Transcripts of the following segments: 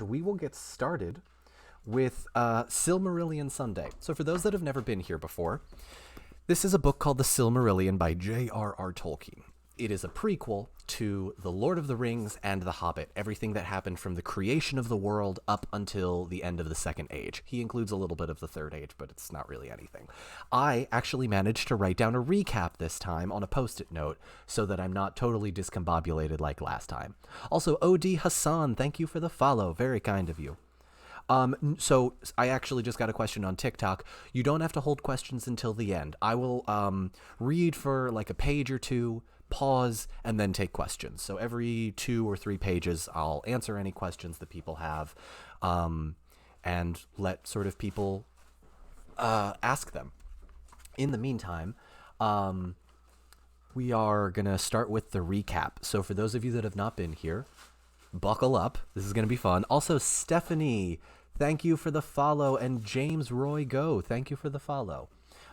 and we will get started with Silmarillion Sunday. So for those that have never been here before, this is a book called The Silmarillion by J.R.R. Tolkien. It is a prequel to The Lord of the Rings and The Hobbit, everything that happened from the creation of the world up until the end of the Second Age. He includes a little bit of the Third Age, but it's not really anything. I actually managed to write down a recap this time on a post-it note so that I'm not totally discombobulated like last time. Also, O.D. Hassan, thank you for the follow. Very kind of you. So I actually just got a question on TikTok. You don't have to hold questions until the end. I will read for like a page or two, pause, and then take questions. So every 2 or 3 pages, I'll answer any questions that people have, and let sort of people ask them. In the meantime, we are going to start with the recap. So for those of you that have not been here, buckle up. This is going to be fun. Also, Stephanie, thank you for the follow. And James Roy Go, thank you for the follow.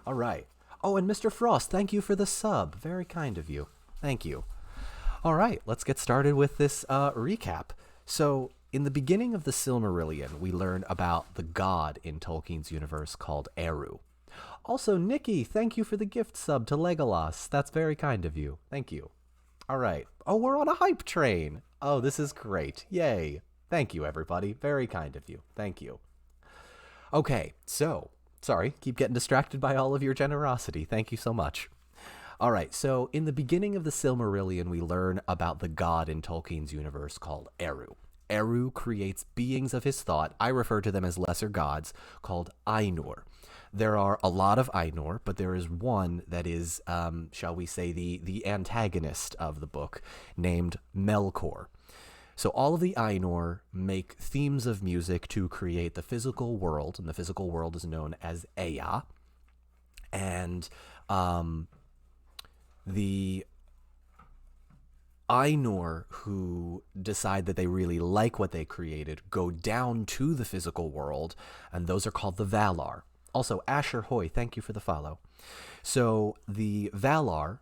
All right. Oh, and Mr. Frost, thank you for the sub. Very kind of you. Thank you. All right, let's get started with this recap. So, in the beginning of the Silmarillion, we learn about the god in Tolkien's universe called Eru. Also, Nikki, thank you for the gift sub to Legolas. That's very kind of you. Thank you. All right. Oh, we're on a hype train. Oh, this is great. Yay. Thank you, everybody. Very kind of you. Thank you. Okay, so, sorry, keep getting distracted by all of your generosity. Thank you so much. All right, so in the beginning of the Silmarillion, we learn about the god in Tolkien's universe called Eru. Eru creates beings of his thought. I refer to them as lesser gods, called Ainur. There are a lot of Ainur, but there is one that is, shall we say, the antagonist of the book, named Melkor. So all of the Ainur make themes of music to create the physical world, and the physical world is known as Ea. And the Ainur who decide that they really like what they created go down to the physical world, and those are called the Valar. Also, Asher Hoy, thank you for the follow. So the Valar,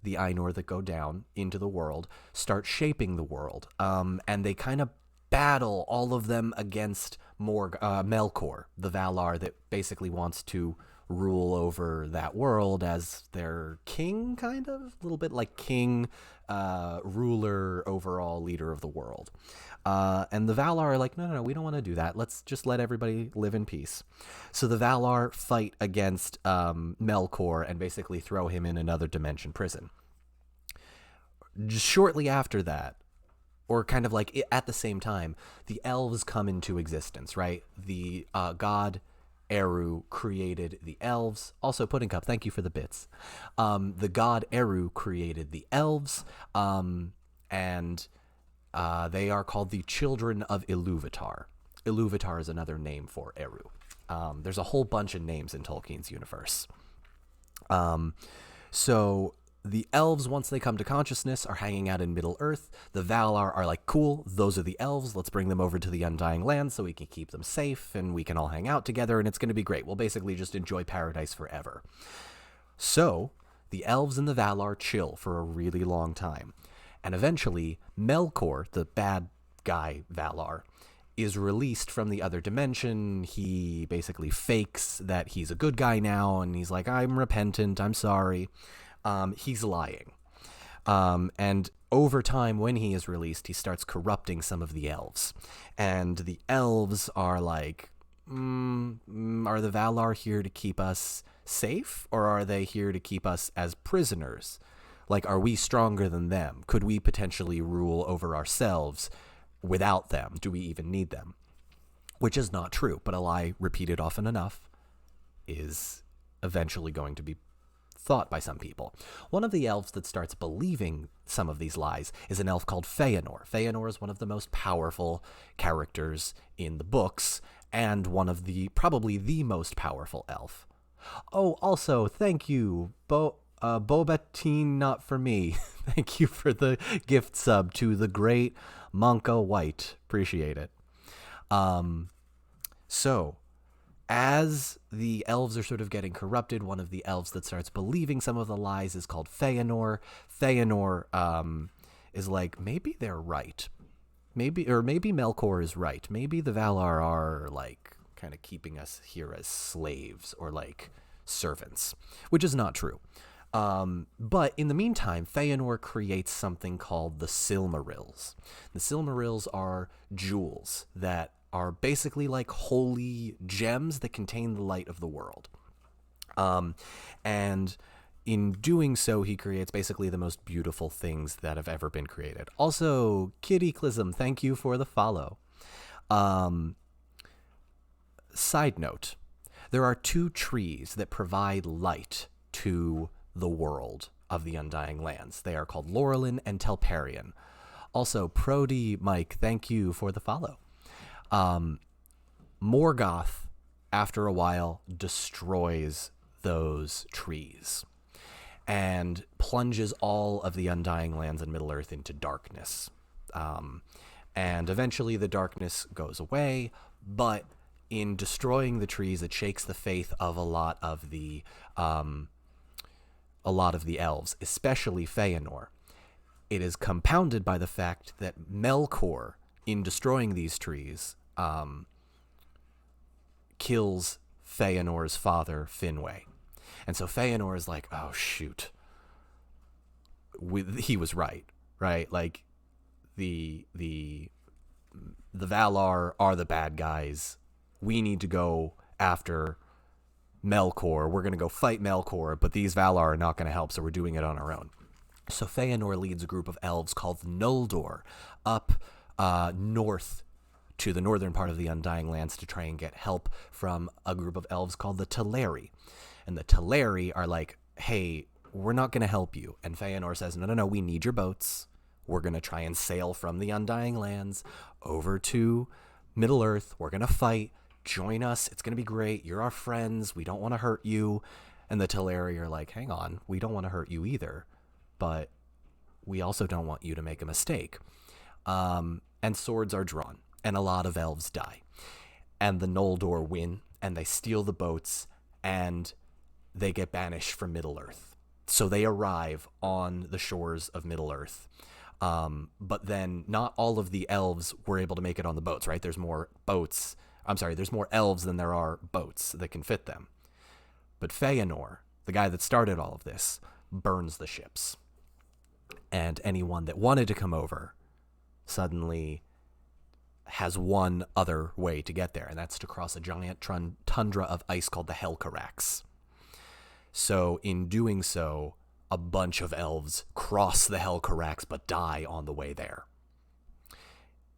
the Ainur that go down into the world, start shaping the world, and they kind of battle, all of them, against Melkor, the Valar that basically wants to rule over that world as their king, kind of, a little bit like king, ruler, overall leader of the world. And the Valar are like, no, we don't want to do that. Let's just let everybody live in peace. So the Valar fight against Melkor and basically throw him in another dimension prison. Just shortly after that, or kind of like at the same time, the Elves come into existence, right? The god Eru created the Elves. Also, Pudding Cup, thank you for the bits. The god Eru created the Elves, and they are called the Children of Iluvatar. Iluvatar is another name for Eru. There's a whole bunch of names in Tolkien's universe. So the Elves, once they come to consciousness, are hanging out in Middle-earth. The Valar are like, cool, those are the Elves. Let's bring them over to the Undying Lands so we can keep them safe and we can all hang out together and it's going to be great. We'll basically just enjoy paradise forever. So the Elves and the Valar chill for a really long time. And eventually, Melkor, the bad guy Valar, is released from the other dimension. He basically fakes that he's a good guy now, and he's like, I'm repentant, I'm sorry. He's lying. And over time, when he is released, he starts corrupting some of the Elves. And the Elves are like, are the Valar here to keep us safe, or are they here to keep us as prisoners? Like, are we stronger than them? Could we potentially rule over ourselves without them? Do we even need them? Which is not true, but a lie repeated often enough is eventually going to be thought by some people. One of the elves that starts believing some of these lies is an elf called Feyenoord. Feyenoord is one of the most powerful characters in the books, and one of probably the most powerful elf. Oh, also, thank you, Bobatine, not for me. Thank you for the gift sub to the great Monka White. Appreciate it. So, as the elves are sort of getting corrupted, one of the elves that starts believing some of the lies is called Feyenoord. Feyenoord is like, maybe they're right. maybe Melkor is right. Maybe the Valar are like kind of keeping us here as slaves or like servants, which is not true. But in the meantime, Feyenoord creates something called the Silmarils. The Silmarils are jewels that are basically like holy gems that contain the light of the world. And in doing so, he creates basically the most beautiful things that have ever been created. Also, Kitty Clism, thank you for the follow. Side note, there are 2 trees that provide light to the world of the Undying Lands. They are called Laurelin and Telperion. Also, Prody Mike, thank you for the follow. Morgoth, after a while, destroys those trees and plunges all of the Undying Lands in Middle-earth into darkness. And eventually the darkness goes away, but in destroying the trees, it shakes the faith of a lot of the elves, especially Feyenoord. It is compounded by the fact that Melkor, in destroying these trees, kills Fëanor's father, Finwë. And so Fëanor is like, oh, shoot. He was right? Like, the Valar are the bad guys. We need to go after Melkor. We're going to go fight Melkor, but these Valar are not going to help, so we're doing it on our own. So Fëanor leads a group of elves called Noldor up north to the northern part of the Undying Lands to try and get help from a group of elves called the Teleri. And the Teleri are like, hey, we're not going to help you. And Fëanor says, no, we need your boats. We're going to try and sail from the Undying Lands over to Middle-earth. We're going to fight. Join us. It's going to be great. You're our friends. We don't want to hurt you. And the Teleri are like, hang on. We don't want to hurt you either. But we also don't want you to make a mistake. And swords are drawn. And a lot of elves die. And the Noldor win. And they steal the boats. And they get banished from Middle-earth. So they arrive on the shores of Middle-earth. But then not all of the elves were able to make it on the boats, right? There's more elves than there are boats that can fit them. But Fëanor, the guy that started all of this, burns the ships. And anyone that wanted to come over suddenly has one other way to get there, and that's to cross a giant tundra of ice called the Helcarax. So in doing so, a bunch of elves cross the Helcarax but die on the way there.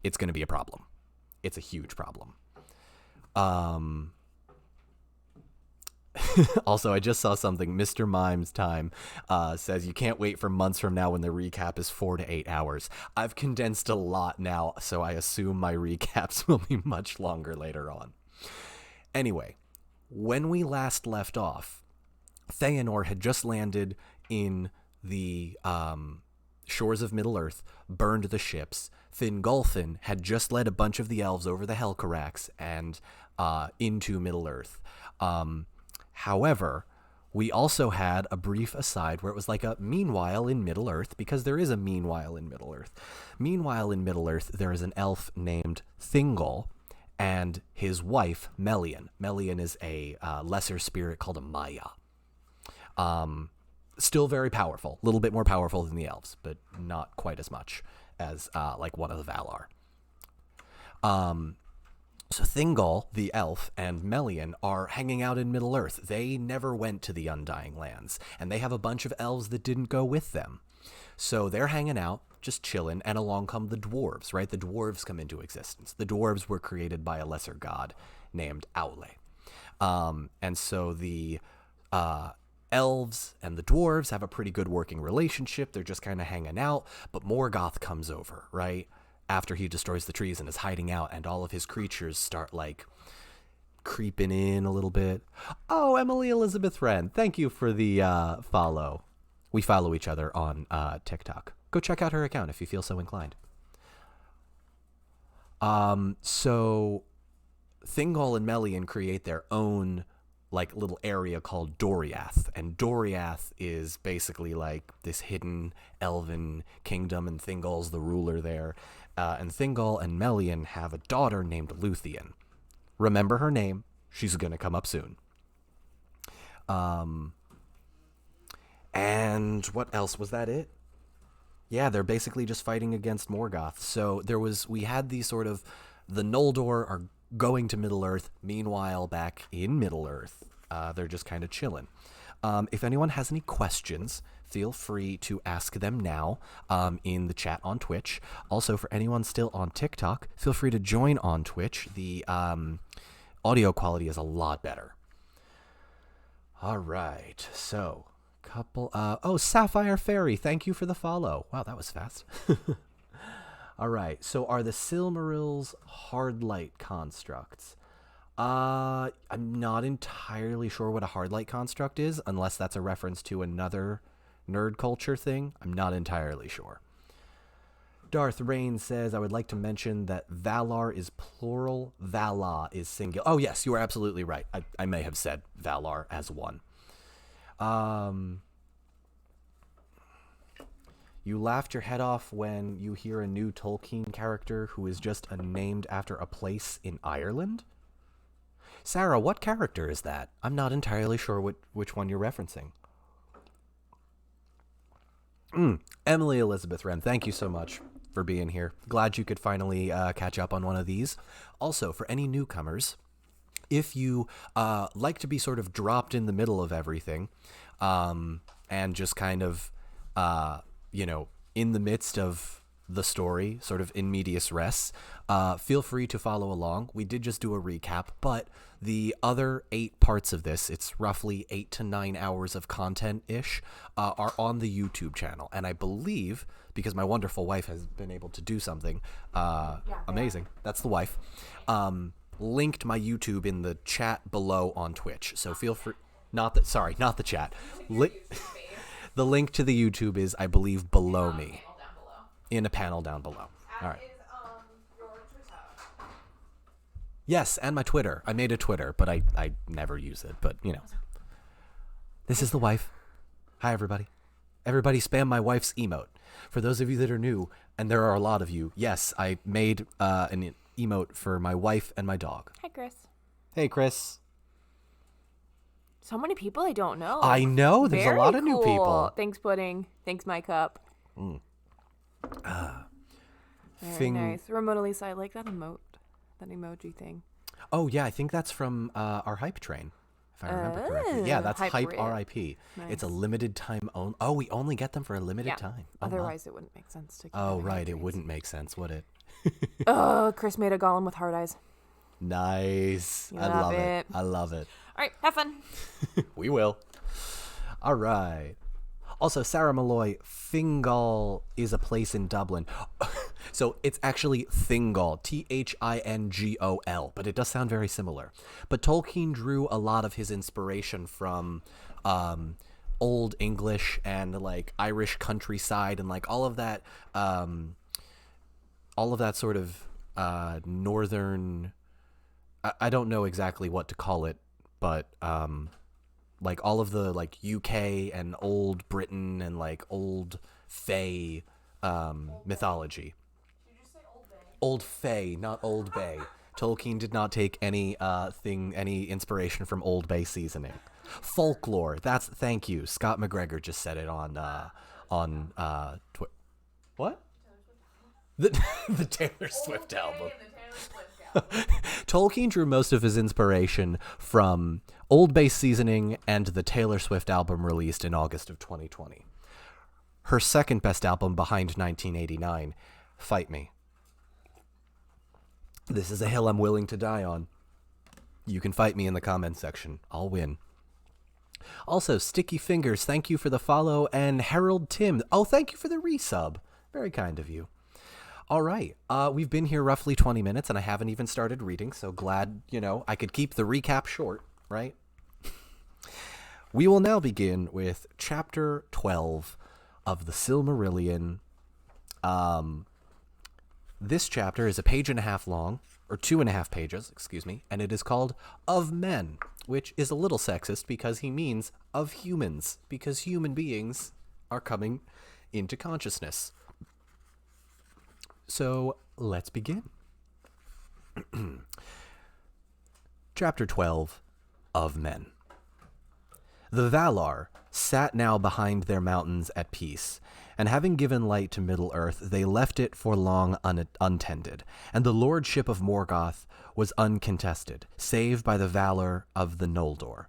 It's going to be a problem. It's a huge problem. Also, I just saw something. Mr. Mimes Time says you can't wait for months from now when the recap is 4 to 8 hours. I've condensed a lot now, so I assume my recaps will be much longer later on. Anyway, when we last left off, Fëanor had just landed in the shores of Middle-earth, burned the ships. Fingolfin had just led a bunch of the elves over the Helcarax and into Middle-earth. However, we also had a brief aside where it was like a meanwhile in Middle-earth, because there is a meanwhile in Middle-earth. Meanwhile in Middle-earth, there is an elf named Thingol and his wife, Melian. Melian is a lesser spirit called a Maya. Still very powerful, a little bit more powerful than the elves, but not quite as much as like one of the Valar. So Thingol, the elf, and Melian are hanging out in Middle-earth. They never went to the Undying Lands, and they have a bunch of elves that didn't go with them. So they're hanging out, just chilling, and along come the dwarves, right? The dwarves come into existence. The dwarves were created by a lesser god named Aule. And so the elves and the dwarves have a pretty good working relationship. They're just kind of hanging out, but Morgoth comes over, right? After he destroys the trees and is hiding out, and all of his creatures start like creeping in a little bit. Oh, Emily Elizabeth Wren, thank you for the follow. We follow each other on TikTok. Go check out her account if you feel so inclined. So Thingol and Melian create their own like little area called Doriath, and Doriath is basically like this hidden elven kingdom, and Thingol's the ruler there. And Thingol and Melian have a daughter named Luthien. Remember her name. She's going to come up soon. And what else? Was that it? Yeah, they're basically just fighting against Morgoth. So we had these sort of, the Noldor are going to Middle-earth. Meanwhile, back in Middle-earth, they're just kind of chilling. If anyone has any questions, feel free to ask them now in the chat on Twitch. Also, for anyone still on TikTok, feel free to join on Twitch. The audio quality is a lot better. All right, so couple. Sapphire Fairy, thank you for the follow. Wow, that was fast. All right, so are the Silmarils hard light constructs? I'm not entirely sure what a hard light construct is, unless that's a reference to another nerd culture thing. I'm not entirely sure. Darth Rain says, I would like to mention that Valar is plural, Vala is singular. Oh, yes, you are absolutely right. I may have said Valar as one. You laughed your head off when you hear a new Tolkien character who is just named after a place in Ireland? Sarah, what character is that? I'm not entirely sure which one you're referencing. Emily Elizabeth Wren, thank you so much for being here. Glad you could finally catch up on one of these. Also, for any newcomers, if you like to be sort of dropped in the middle of everything and just kind of, in the midst of the story, sort of in medias res, feel free to follow along. We did just do a recap, but the other 8 parts of this, it's roughly 8 to 9 hours of content-ish, are on the YouTube channel. And I believe, because my wonderful wife has been able to do something amazing, that's the wife, linked my YouTube in the chat below on Twitch. So feel free, not the chat. The link to the YouTube is, I believe, below me. In a panel down below. All right. Yes, and my Twitter. I made a Twitter, but I never use it. But, This is the wife. Hi, everybody. Everybody spam my wife's emote. For those of you that are new, and there are a lot of you, yes, I made an emote for my wife and my dog. Hi, Chris. Hey, Chris. So many people I don't know. I know. There's Very a lot of cool. new people. Thanks, Pudding. Thanks, My Cup. Very nice. Ramona Lisa, I like that emoji thing. Oh, yeah, I think that's from our Hype Train, if I remember correctly. Yeah, that's Hype RIP. Nice. It's a limited time only. Oh, we only get them for a limited time. Oh, otherwise, it wouldn't make sense to keep right. It wouldn't make sense, would it? Chris made a golem with hard eyes. Nice. I love it. I love it. All right, have fun. We will. All right. Also, Sarah Malloy, Thingol is a place in Dublin. So it's actually Thingol, Thingol, but it does sound very similar. But Tolkien drew a lot of his inspiration from Old English and like Irish countryside and like all of that sort of northern. I don't know exactly what to call it, but like all of the like UK and old Britain and like old Fey mythology. Did you say Old Bay? Old Fey, not Old Bay. Tolkien did not take any inspiration from Old Bay seasoning. Folklore. Thank you. Scott McGregor just said it on what? The Taylor Swift album. Tolkien drew most of his inspiration from Old Bay seasoning and the Taylor Swift album released in August of 2020. Her second best album behind 1989, Fight Me. This is a hill I'm willing to die on. You can fight me in the comments section. I'll win. Also, Sticky Fingers, thank you for the follow, and Harold Tim. Oh, thank you for the resub. Very kind of you. All right, we've been here roughly 20 minutes, and I haven't even started reading, so glad, I could keep the recap short, right? We will now begin with Chapter 12 of the Silmarillion. This chapter is a page and a half long, or 2.5 pages, excuse me, and it is called Of Men, which is a little sexist because he means of humans, because human beings are coming into consciousness. So let's begin. Chapter 12, Of Men. The Valar sat now behind their mountains at peace, and having given light to Middle-earth, they left it for long untended, and the lordship of Morgoth was uncontested, save by the valor of the Noldor.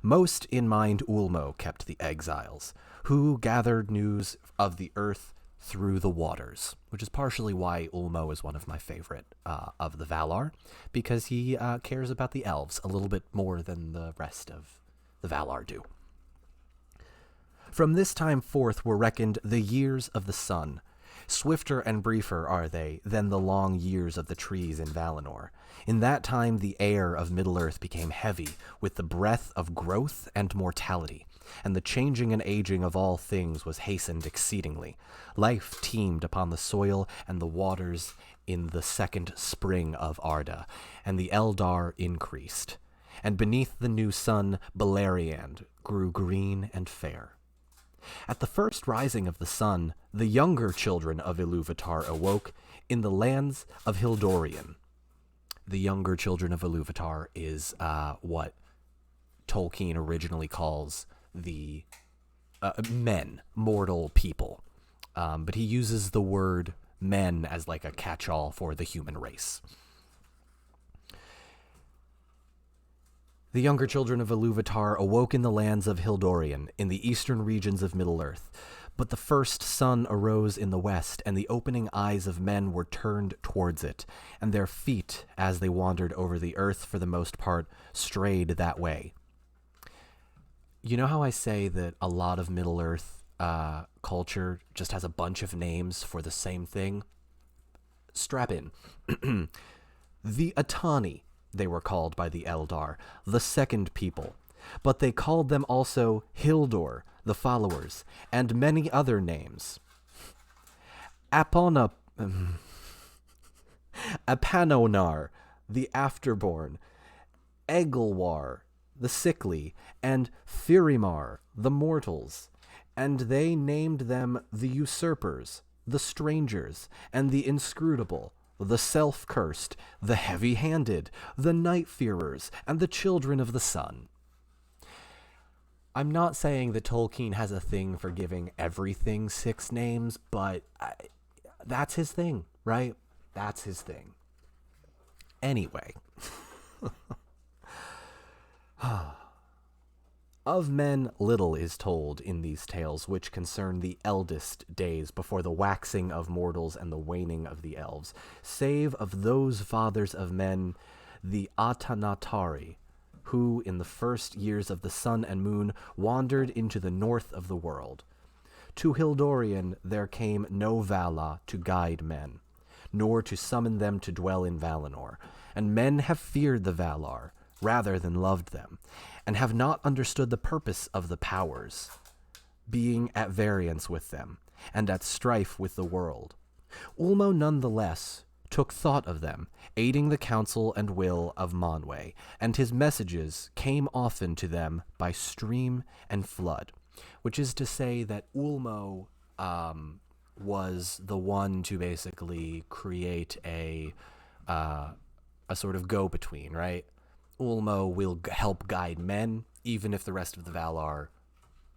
Most in mind Ulmo kept the exiles, who gathered news of the earth through the waters, which is partially why Ulmo is one of my favorite of the Valar, because he cares about the elves a little bit more than the rest of the Valar do. From this time forth were reckoned the years of the sun. Swifter and briefer are they than the long years of the trees in Valinor. In that time the air of Middle-earth became heavy with the breath of growth and mortality, and the changing and aging of all things was hastened exceedingly. Life teemed upon the soil and the waters in the second spring of Arda, and the Eldar increased. And beneath the new sun Beleriand grew green and fair. At the first rising of the sun, the younger children of Iluvatar awoke in the lands of Hildorian. The younger children of Iluvatar is what Tolkien originally calls the men, mortal people. But he uses the word men as like a catch-all for the human race. The younger children of Iluvatar awoke in the lands of Hildorian, in the eastern regions of Middle-earth. But the first sun arose in the west, and the opening eyes of men were turned towards it, and their feet, as they wandered over the earth for the most part, strayed that way. You know how I say that a lot of Middle-earth culture just has a bunch of names for the same thing? Strap in. The Atani, they were called by the Eldar, the second people, but they called them also Hildor, the followers, and many other names. Apanonar, the afterborn, Egelwar, the sickly, and Firimar, the mortals, and they named them the usurpers, the strangers, and the inscrutable, the self-cursed, the heavy-handed, the night-fearers, and the children of the sun. I'm not saying that Tolkien has a thing for giving everything 6 names, but that's his thing, right? That's his thing. Anyway. Of men little is told in these tales which concern the eldest days before the waxing of mortals and the waning of the elves, save of those fathers of men, the Atanatari, who in the first years of the sun and moon wandered into the north of the world. To Hildorian there came no Vala to guide men, nor to summon them to dwell in Valinor, and men have feared the Valar rather than loved them, and have not understood the purpose of the powers, being at variance with them, and at strife with the world. Ulmo nonetheless took thought of them, aiding the counsel and will of Manwë, and his messages came often to them by stream and flood, which is to say that Ulmo was the one to basically create a sort of go-between, right? Ulmo will help guide men, even if the rest of the Valar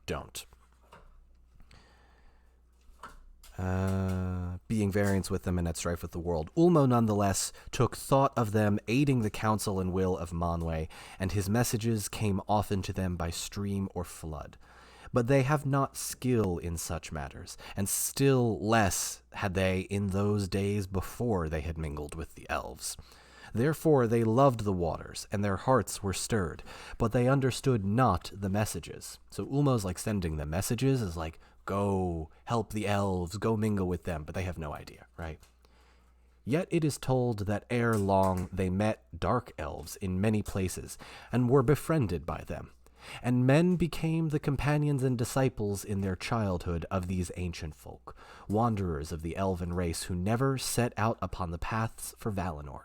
don't. Being variance with them and at strife with the world. Ulmo nonetheless took thought of them, aiding the counsel and will of Manwë, and his messages came often to them by stream or flood. But they have not skill in such matters, and still less had they in those days before they had mingled with the elves. Therefore they loved the waters, and their hearts were stirred, but they understood not the messages. So Ulmo's like sending them messages, is like, go help the elves, go mingle with them, but they have no idea, right? Yet it is told that ere long they met dark elves in many places, and were befriended by them. And men became the companions and disciples in their childhood of these ancient folk, wanderers of the elven race who never set out upon the paths for Valinor.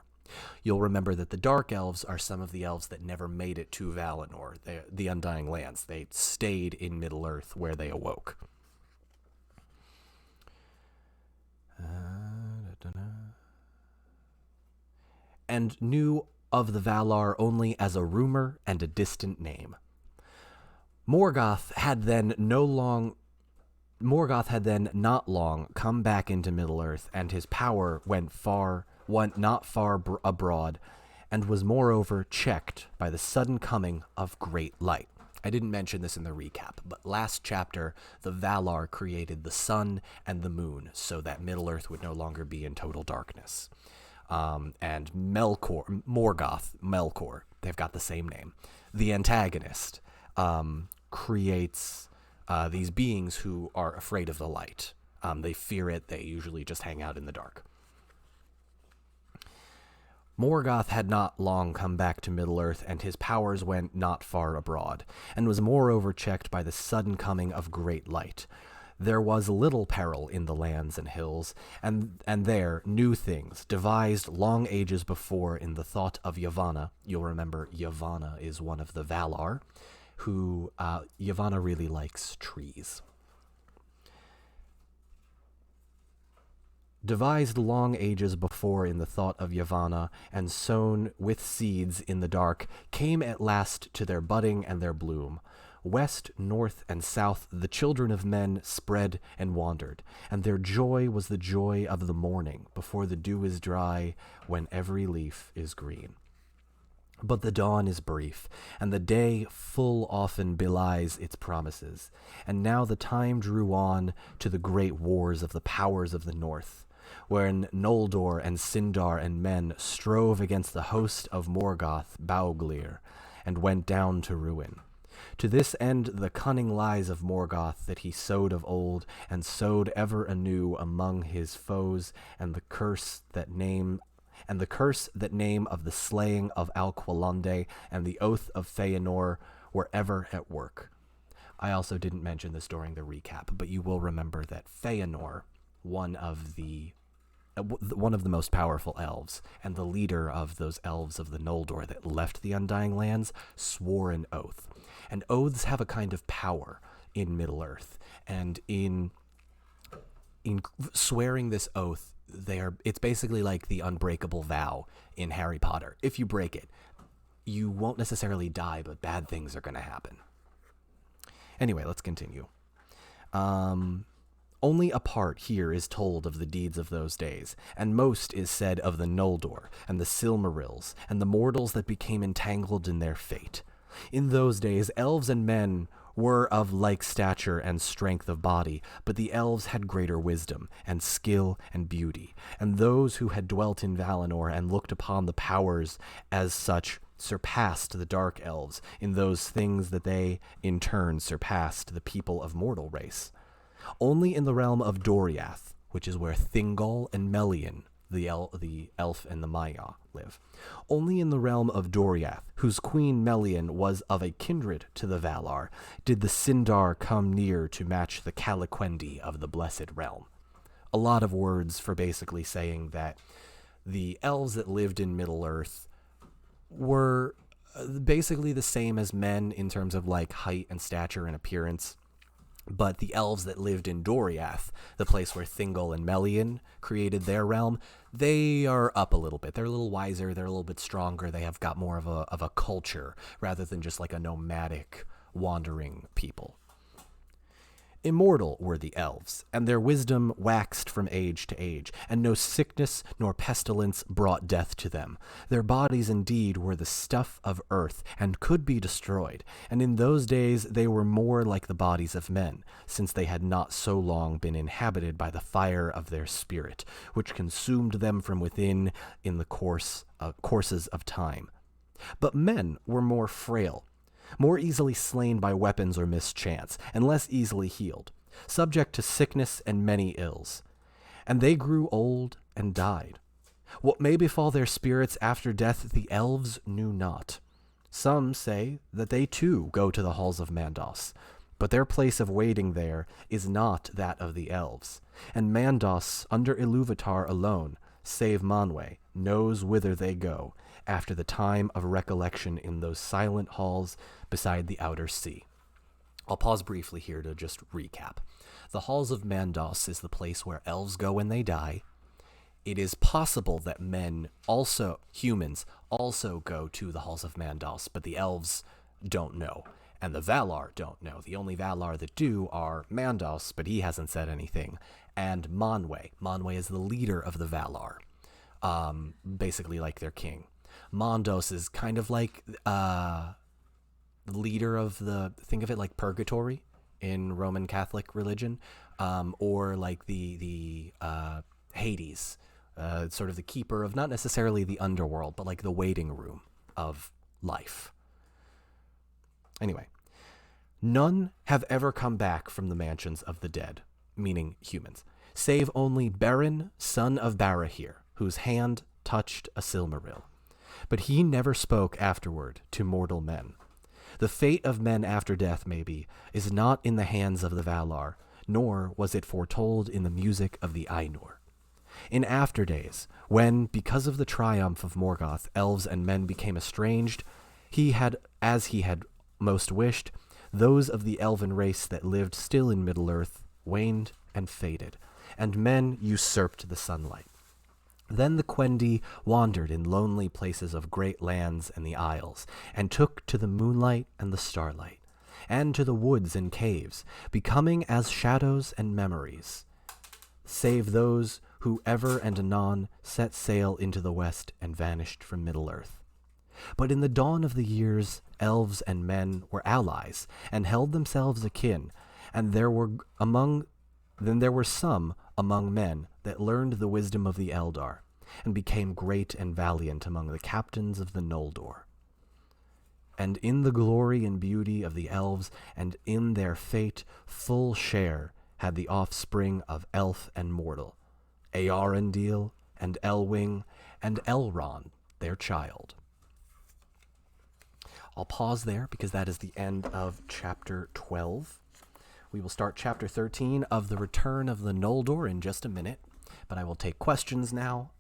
You'll remember that the Dark Elves are some of the elves that never made it to Valinor, the Undying Lands. They stayed in Middle-earth where they awoke. And knew of the Valar only as a rumor and a distant name. Morgoth had then not long come back into Middle-earth, and his power went not far abroad, and was moreover checked by the sudden coming of great light. I didn't mention this in the recap, but last chapter, the Valar created the sun and the moon so that Middle-earth would no longer be in total darkness. And Morgoth, they've got the same name, the antagonist, creates these beings who are afraid of the light. They fear it. They usually just hang out in the dark. Morgoth had not long come back to Middle-earth, and his powers went not far abroad, and was moreover checked by the sudden coming of great light. There was little peril in the lands and hills, and there new things, devised long ages before in the thought of Yavanna. You'll remember Yavanna is one of the Valar, who Yavanna really likes trees. Devised long ages before in the thought of Yavanna, and sown with seeds in the dark, came at last to their budding and their bloom. West, north, and south the children of men spread and wandered, and their joy was the joy of the morning, before the dew is dry, when every leaf is green. But the dawn is brief, and the day full often belies its promises, and now the time drew on to the great wars of the powers of the north, wherein Noldor and Sindar and men strove against the host of Morgoth Bauglir, and went down to ruin. To this end the cunning lies of Morgoth that he sowed of old, and sowed ever anew among his foes, and the curse that name of the slaying of Alqualande and the oath of Feyenoord were ever at work. I also didn't mention this during the recap, but you will remember that Feyenoord, one of the most powerful elves, and the leader of those elves of the Noldor that left the Undying Lands, swore an oath. And oaths have a kind of power in Middle-earth, and in swearing this oath, it's basically like the unbreakable vow in Harry Potter. If you break it, you won't necessarily die, but bad things are going to happen. Anyway, let's continue. Only a part here is told of the deeds of those days, and most is said of the Noldor, and the Silmarills, and the mortals that became entangled in their fate. In those days, elves and men were of like stature and strength of body, but the elves had greater wisdom, and skill, and beauty, and those who had dwelt in Valinor and looked upon the powers as such surpassed the dark elves in those things that they, in turn, surpassed the people of mortal race. Only in the realm of Doriath, which is where Thingol and Melian, the elf and the Maya, live. Only in the realm of Doriath, whose queen Melian was of a kindred to the Valar, did the Sindar come near to match the Caliquendi of the Blessed Realm. A lot of words for basically saying that the elves that lived in Middle-earth were basically the same as men in terms of like height and stature and appearance. But the elves that lived in Doriath, the place where Thingol and Melian created their realm, they are up a little bit. They're a little wiser. They're a little bit stronger. They have got more of a culture rather than just like a nomadic wandering people. Immortal were the elves, and their wisdom waxed from age to age, and no sickness nor pestilence brought death to them. Their bodies indeed were the stuff of earth, and could be destroyed, and in those days they were more like the bodies of men, since they had not so long been inhabited by the fire of their spirit, which consumed them from within in the courses of time. But men were more frail, more easily slain by weapons or mischance, and less easily healed, subject to sickness and many ills. And they grew old and died. What may befall their spirits after death the elves knew not. Some say that they too go to the halls of Mandos, but their place of waiting there is not that of the elves, and Mandos under Iluvatar alone, save Manwë, knows whither they go after the time of recollection in those silent halls beside the outer sea. I'll pause briefly here to just recap. The halls of Mandos is the place where elves go when they die. It is possible that humans also go to the halls of Mandos, but the elves don't know, and the Valar don't know. The only Valar that do are Mandos, but he hasn't said anything, and Manwë. Manwë is the leader of the Valar, basically like their king. Mandos is kind of like the leader of think of it like purgatory in Roman Catholic religion, or like the Hades, sort of the keeper of not necessarily the underworld, but like the waiting room of life. Anyway, none have ever come back from the mansions of the dead, meaning humans, save only Beren, son of Barahir, whose hand touched a Silmaril. But he never spoke afterward to mortal men. The fate of men after death, maybe, is not in the hands of the Valar, nor was it foretold in the music of the Ainur. In after days, when, because of the triumph of Morgoth, elves and men became estranged, as he had most wished, those of the elven race that lived still in Middle-earth waned and faded, and men usurped the sunlight. Then the Quendi wandered in lonely places of great lands and the isles, and took to the moonlight and the starlight, and to the woods and caves, becoming as shadows and memories, save those who ever and anon set sail into the west and vanished from Middle-earth. But in the dawn of the years, elves and men were allies, and held themselves akin, and there were some among men that learned the wisdom of the Eldar, and became great and valiant among the captains of the Noldor. And in the glory and beauty of the elves, and in their fate, full share had the offspring of elf and mortal, Eärendil and Elwing and Elrond, their child. I'll pause there because that is the end of chapter 12. We will start chapter 13 of the Return of the Noldor in just a minute, but I will take questions now.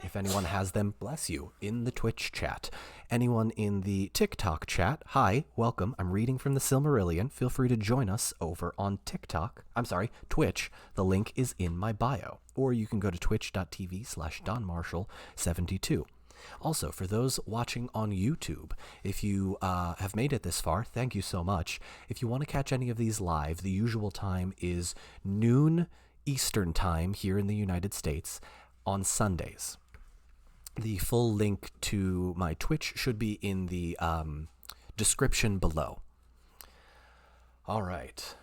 If anyone has them, bless you, in the Twitch chat. Anyone in the TikTok chat, hi, welcome. I'm reading from the Silmarillion. Feel free to join us over on Twitch. The link is in my bio. Or you can go to twitch.tv/DonMarshall72. Also, for those watching on YouTube, if you have made it this far, thank you so much. If you want to catch any of these live, the usual time is noon Eastern time here in the United States on Sundays. The full link to my Twitch should be in the description below. All right.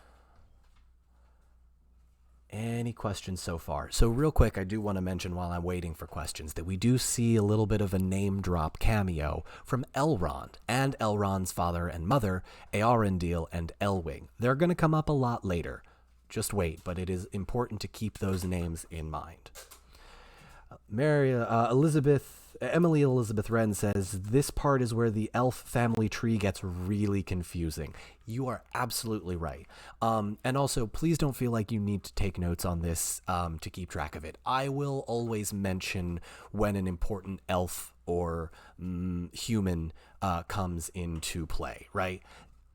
Any questions so far? So real quick, I do want to mention while I'm waiting for questions that we do see a little bit of a name drop cameo from Elrond and Elrond's father and mother, Eärendil and Elwing. They're going to come up a lot later. Just wait, but it is important to keep those names in mind. Emily Elizabeth Wren says, this part is where the elf family tree gets really confusing. You are absolutely right. And also, please don't feel like you need to take notes on this to keep track of it. I will always mention when an important elf or human comes into play, right?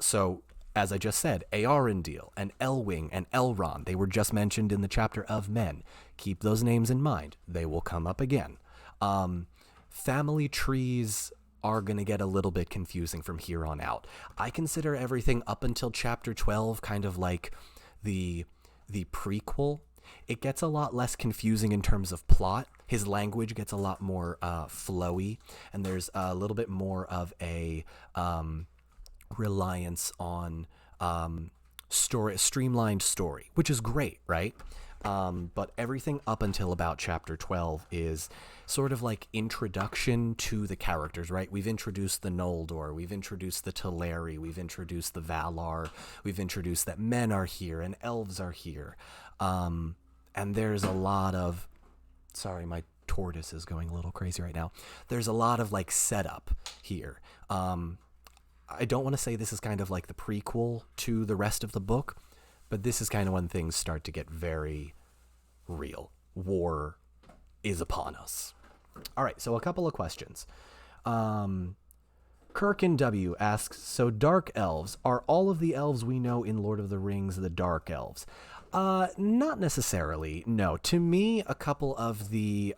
So, as I just said, Eärendil and Elwing and Elrond, they were just mentioned in the chapter of men. Keep those names in mind. They will come up again. Family trees are going to get a little bit confusing from here on out. I consider everything up until chapter 12 kind of like the prequel. It gets a lot less confusing in terms of plot. His language gets a lot more flowy, and there's a little bit more of a reliance on streamlined story, which is great, right? But everything up until about chapter 12 is sort of like introduction to the characters, right? We've introduced the Noldor, we've introduced the Teleri, we've introduced the Valar, we've introduced that men are here and elves are here. And there's a lot of... Sorry, my tortoise is going a little crazy right now. There's a lot of like setup here. I don't want to say this is kind of like the prequel to the rest of the book, but this is kind of when things start to get very real. War is upon us. All right, so a couple of questions. Kirkin W asks, so dark elves, are all of the elves we know in Lord of the Rings the dark elves? Not necessarily, no. To me, a couple of the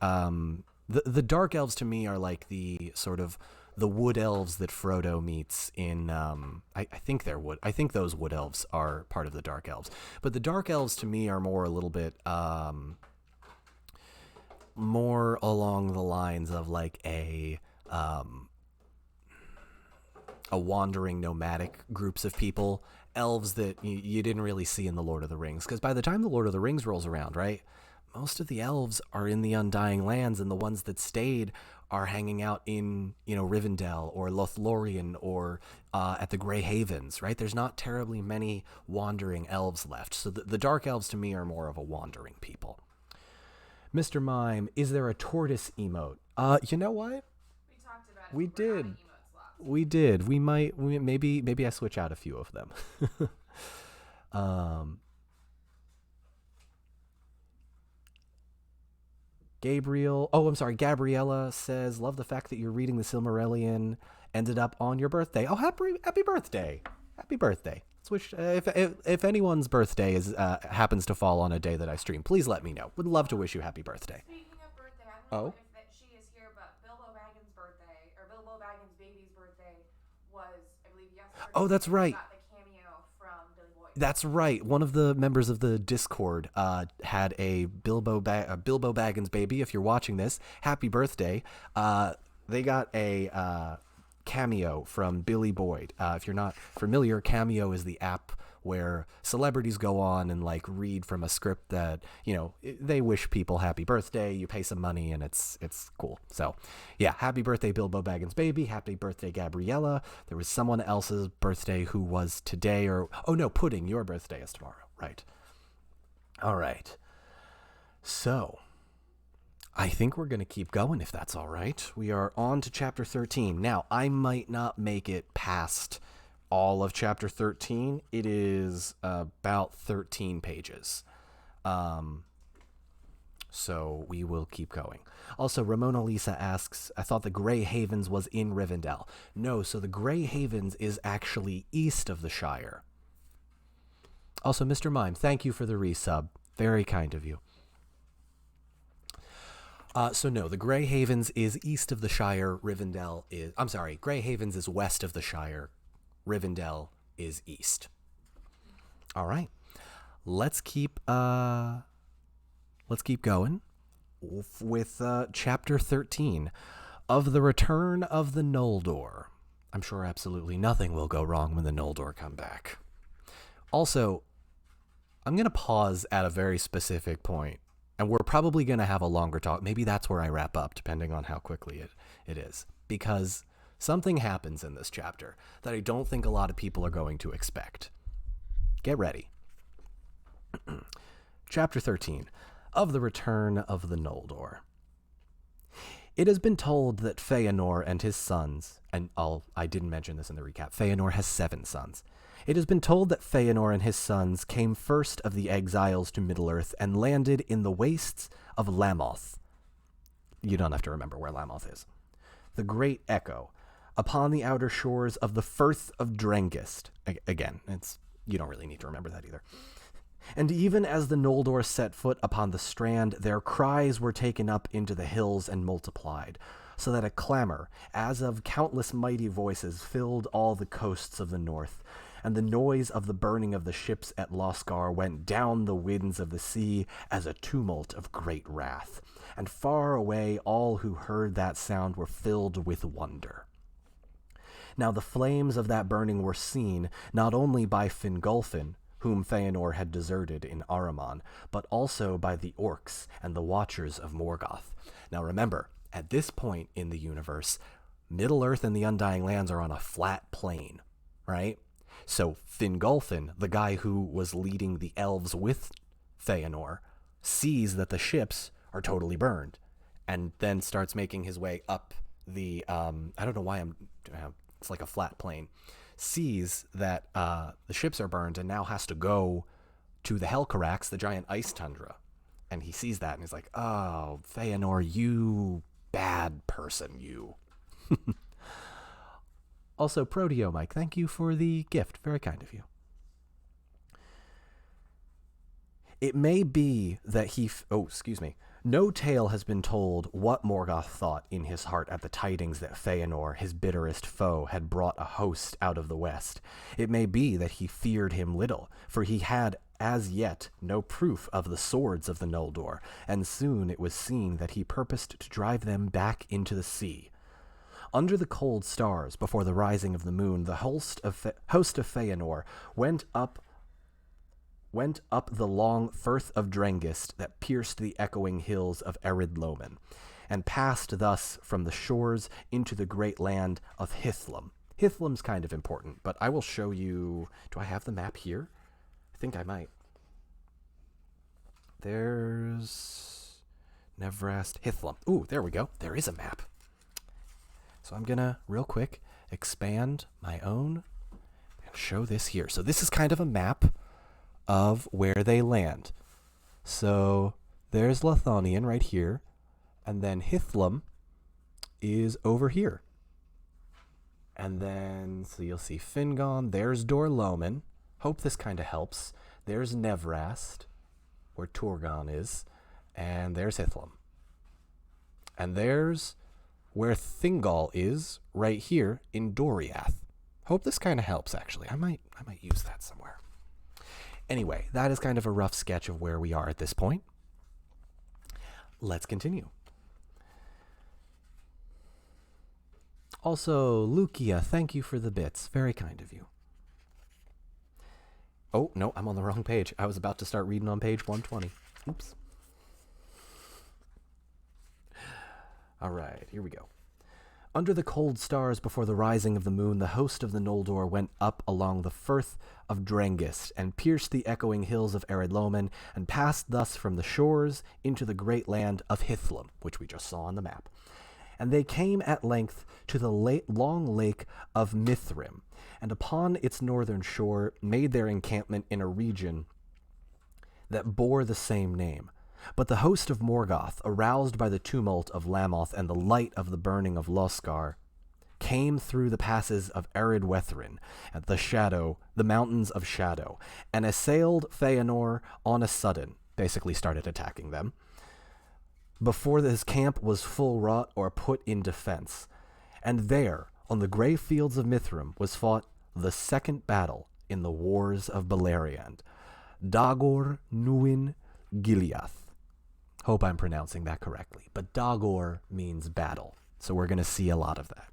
dark elves to me are like the sort of the wood elves that Frodo meets in, I think they're wood. I think those wood elves are part of the dark elves. But the dark elves to me are more a little bit, more along the lines of like a wandering nomadic groups of people, elves that you didn't really see in the Lord of the Rings. Because by the time the Lord of the Rings rolls around, right, most of the elves are in the Undying Lands, and the ones that stayed are hanging out in, Rivendell or Lothlorien or at the Grey Havens, right? There's not terribly many wandering elves left. So the dark elves to me are more of a wandering people. Mr. Mime, is there a tortoise emote? You know what? We talked about it. We did. We did. Maybe I switch out a few of them. Gabriella says, love the fact that you're reading the Silmarillion. Ended up on your birthday. Oh, happy birthday. Happy birthday. Switch. If anyone's birthday happens to fall on a day that I stream, please let me know. Would love to wish you happy birthday. Speaking of birthday, I don't know if she is here, but Bilbo Baggins' birthday, or Bilbo Baggins' baby's birthday, was, I believe, yesterday. Oh, that's right. Got the cameo from Billy Boyd. That's right. One of the members of the Discord had a Bilbo Baggins baby. If you're watching this, happy birthday. They got a cameo from Billy Boyd. If you're not familiar, Cameo is the app where celebrities go on and like read from a script that, they wish people happy birthday. You pay some money and it's cool. So yeah, happy birthday, Bilbo Baggins baby. Happy birthday, Gabriella. There was someone else's birthday who was today, Pudding, your birthday is tomorrow. Right. All right. So I think we're going to keep going if that's all right. We are on to chapter 13. Now, I might not make it past all of chapter 13. It is about 13 pages. So we will keep going. Also, Ramona Lisa asks, I thought the Grey Havens was in Rivendell. No, so the Grey Havens is actually east of the Shire. Also, Mr. Mime, thank you for the resub. Very kind of you. So no, the Grey Havens is east of the Shire. Grey Havens is west of the Shire. Rivendell is east. All right. Let's keep going with chapter 13 of the Return of the Noldor. I'm sure absolutely nothing will go wrong when the Noldor come back. Also, I'm going to pause at a very specific point. And we're probably going to have a longer talk. Maybe that's where I wrap up, depending on how quickly it is. Because something happens in this chapter that I don't think a lot of people are going to expect. Get ready. Chapter 13, of the Return of the Noldor. It has been told that Feyenoord and his sons, and I didn't mention this in the recap, Feyenoord has 7 sons. It has been told that Feyenoord and his sons came first of the exiles to Middle-earth and landed in the wastes of Lamoth. You don't have to remember where Lamoth is. The Great Echo, upon the outer shores of the Firth of Drengist. Again, you don't really need to remember that either. And even as the Noldor set foot upon the strand, their cries were taken up into the hills and multiplied, so that a clamor, as of countless mighty voices, filled all the coasts of the north. And the noise of the burning of the ships at Losgar went down the winds of the sea as a tumult of great wrath. And far away all who heard that sound were filled with wonder. Now the flames of that burning were seen not only by Fingolfin, whom Feyenoord had deserted in Ahriman, but also by the orcs and the Watchers of Morgoth. Now remember, at this point in the universe, Middle-earth and the Undying Lands are on a flat plain, right? So Fingolfin, the guy who was leading the elves with Feyenoord, sees that the ships are totally burned. and then starts making his way up the, I don't know why it's like a flat plane, sees that the ships are burned and now has to go to the Helcarax, the giant ice tundra. And he sees that and he's like, oh, Feyenoor, you bad person, you. Also, Proteo Mike, thank you for the gift. Very kind of you. It may be that no tale has been told what Morgoth thought in his heart at the tidings that Feyenoor, his bitterest foe, had brought a host out of the west. It may be that he feared him little, for he had as yet no proof of the swords of the Noldor, and soon it was seen that he purposed to drive them back into the sea. Under the cold stars, before the rising of the moon, the host of Feyenoor went up the long firth of Drengist that pierced the echoing hills of Ered Loman, and passed thus from the shores into the great land of Hithlum. Hithlum's kind of important, but I will show you... Do I have the map here? I think I might. There's... Nevrast, Hithlum. Ooh, there we go. There is a map. So I'm gonna, real quick, expand my own and show this here. So this is kind of a map of where they land. So there's Lothlorien right here, and then Hithlum is over here. And then, so you'll see Fingon, there's Dor Loman. Hope this kind of helps. There's Nevrast, where Turgon is, and there's Hithlum. And there's where Thingol is, right here in Doriath. Hope this kind of helps, actually. I might use that somewhere. Anyway, that is kind of a rough sketch of where we are at this point. Let's continue. Also, Lukia, thank you for the bits. Very kind of you. Oh, no, I'm on the wrong page. I was about to start reading on page 120. Oops. All right, here we go. Under the cold stars before the rising of the moon, the host of the Noldor went up along the firth of Drengist, and pierced the echoing hills of Ered Loman, and passed thus from the shores into the great land of Hithlum, which we just saw on the map. And they came at length to the long lake of Mithrim, and upon its northern shore made their encampment in a region that bore the same name. But the host of Morgoth, aroused by the tumult of Lamoth and the light of the burning of Loskar, came through the passes of Ered Wethrin at the mountains of Shadow, and assailed Feyenoor on a sudden, basically started attacking them, before his camp was full wrought or put in defense. And there, on the grey fields of Mithrim, was fought the second battle in the wars of Beleriand, Dagor Nuin Gileath. Hope I'm pronouncing that correctly. But Dagor means battle, so we're going to see a lot of that.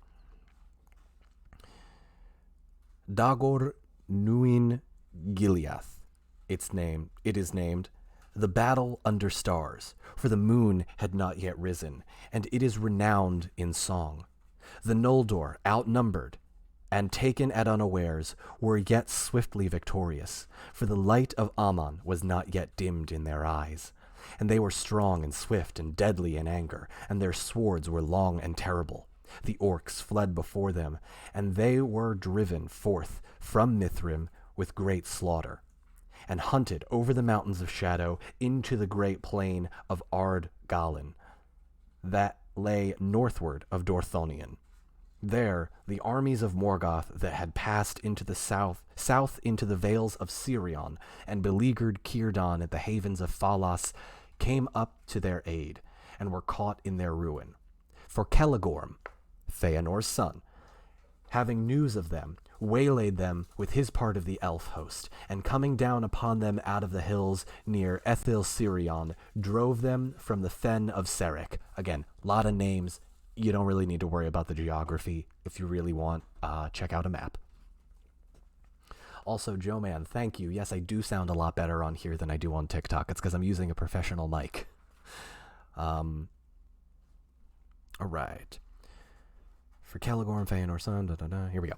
Dagor Nuin Gileath. It is named the Battle Under Stars, for the moon had not yet risen, and it is renowned in song. The Noldor, outnumbered and taken at unawares, were yet swiftly victorious, for the light of Aman was not yet dimmed in their eyes. And they were strong and swift and deadly in anger, and their swords were long and terrible. The orcs fled before them, and they were driven forth from Mithrim with great slaughter, and hunted over the mountains of Shadow into the great plain of Ard Gallen, that lay northward of Dorthonion. There, the armies of Morgoth that had passed into the south into the vales of Sirion, and beleaguered Círdan at the havens of Falas, came up to their aid, and were caught in their ruin. For Celegorm, Fëanor's son, having news of them, waylaid them with his part of the elf host, and coming down upon them out of the hills near Ethil Sirion, drove them from the fen of Serek. Again, a lot of names. You don't really need to worry about the geography. If you really want, check out a map. Also, Joe Man, thank you. Yes, I do sound a lot better on here than I do on TikTok. It's because I'm using a professional mic. All right. For Celegorm, Feyenoor, son, Here we go.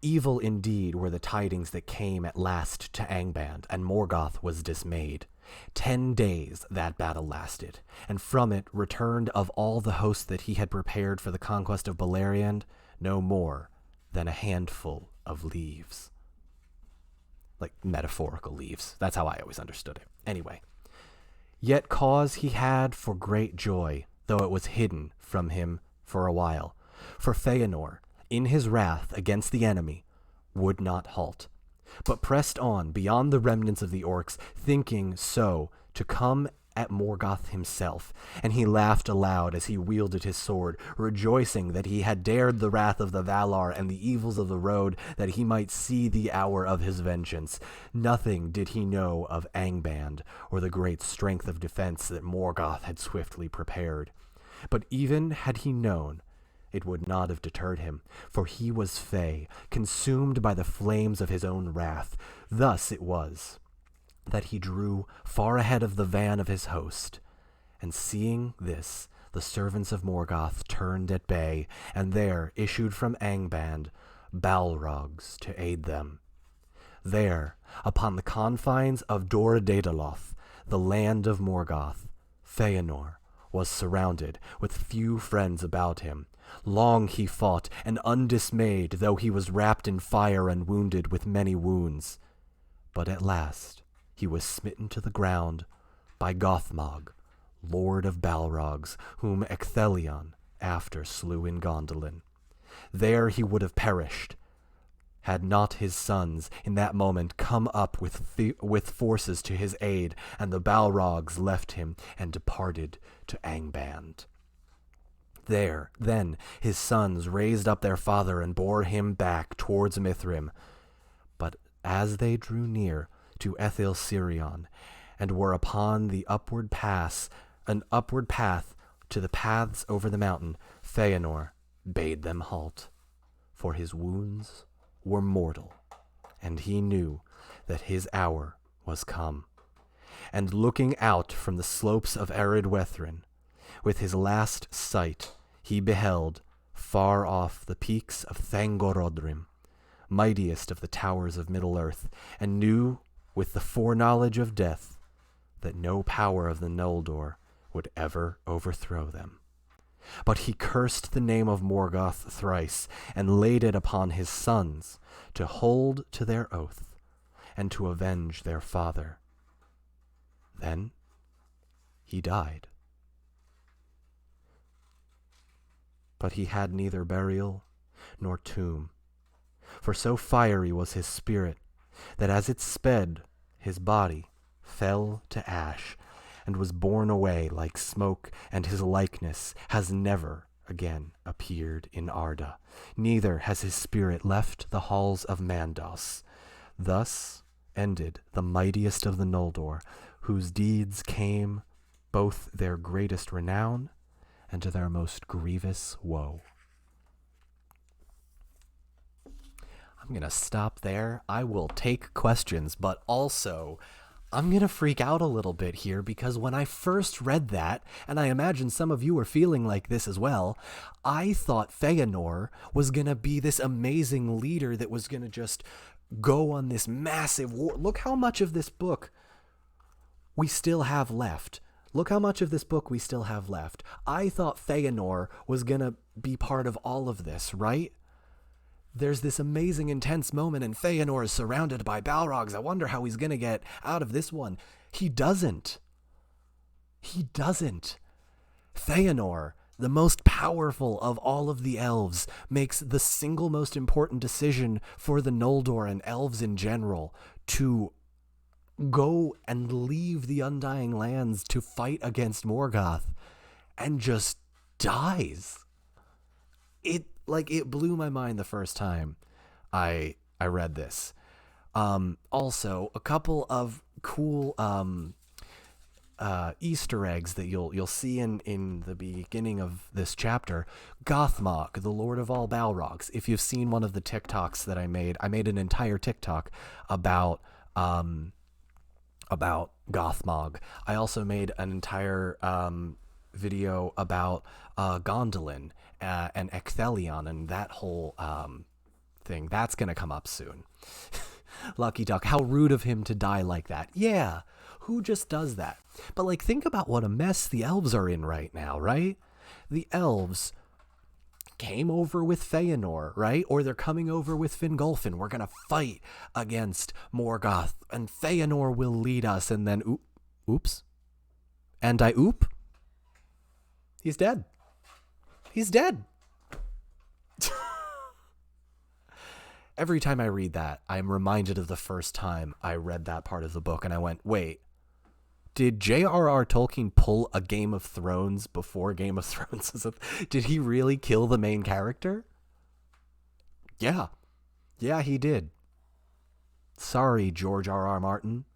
Evil indeed were the tidings that came at last to Angband, and Morgoth was dismayed. 10 days that battle lasted, and from it returned of all the host that he had prepared for the conquest of Beleriand, no more than a handful of leaves. Like metaphorical leaves. That's how I always understood it. Anyway. Yet cause he had for great joy, though it was hidden from him for a while. For Feyenoor, in his wrath against the enemy, would not halt, but pressed on beyond the remnants of the orcs, thinking so to come at Morgoth himself, and he laughed aloud as he wielded his sword, rejoicing that he had dared the wrath of the Valar and the evils of the road, that he might see the hour of his vengeance. Nothing did he know of Angband, or the great strength of defense that Morgoth had swiftly prepared. But even had he known, it would not have deterred him, for he was Fey, consumed by the flames of his own wrath. Thus it was that he drew far ahead of the van of his host. And seeing this, the servants of Morgoth turned at bay, and there issued from Angband Balrogs to aid them. There, upon the confines of Dor-Daedaloth, the land of Morgoth, Feyenoor was surrounded with few friends about him. Long he fought, and undismayed, though he was wrapped in fire and wounded with many wounds. But at last he was smitten to the ground by Gothmog, lord of Balrogs, whom Ecthelion after slew in Gondolin. There he would have perished, had not his sons in that moment come up with forces to his aid, and the Balrogs left him and departed to Angband. There, then, his sons raised up their father and bore him back towards Mithrim. But as they drew near to Ethel-Sirion, and were upon the upward path to the paths over the mountain, Feyenoor bade them halt, for his wounds were mortal, and he knew that his hour was come. And looking out from the slopes of arid Wethrin, with his last sight, he beheld far off the peaks of Thangorodrim, mightiest of the towers of Middle-earth, and knew with the foreknowledge of death that no power of the Noldor would ever overthrow them. But he cursed the name of Morgoth thrice, and laid it upon his sons to hold to their oath, and to avenge their father. Then he died. But he had neither burial nor tomb, for so fiery was his spirit, that as it sped, his body fell to ash, and was borne away like smoke, and his likeness has never again appeared in Arda, neither has his spirit left the halls of Mandos. Thus ended the mightiest of the Noldor, whose deeds came both their greatest renown and to their most grievous woe. I'm going to stop there. I will take questions, but also I'm going to freak out a little bit here, because when I first read that, and I imagine some of you are feeling like this as well, I thought Feyenoor was going to be this amazing leader that was going to just go on this massive war. Look how much of this book we still have left. Look how much of this book we still have left. I thought Feyenoor was going to be part of all of this, right? There's this amazing, intense moment, and Feyenoor is surrounded by Balrogs. I wonder how he's going to get out of this one. He doesn't. He doesn't. Feyenoor, the most powerful of all of the elves, makes the single most important decision for the Noldor and elves in general to go and leave the Undying Lands to fight against Morgoth, and just dies. It blew my mind the first time I read this. Also, a couple of cool Easter eggs that you'll see in the beginning of this chapter. Gothmog, the Lord of all Balrogs. If you've seen one of the TikToks that I made an entire TikTok about Gothmog. I also made an entire video about Gondolin and Ecthelion and that whole thing. That's going to come up soon. Lucky Duck, how rude of him to die like that. Yeah, who just does that? But, like, think about what a mess the elves are in right now, right? The elves came over with Feyenoord, right? Or they're coming over with Fingolfin. We're going to fight against Morgoth, and Feyenoord will lead us, and then, oops. And he's dead. He's dead. Every time I read that, I'm reminded of the first time I read that part of the book, and I went, wait, did J.R.R. Tolkien pull a Game of Thrones before Game of Thrones? Did he really kill the main character? Yeah. Yeah, he did. Sorry, George R.R. Martin.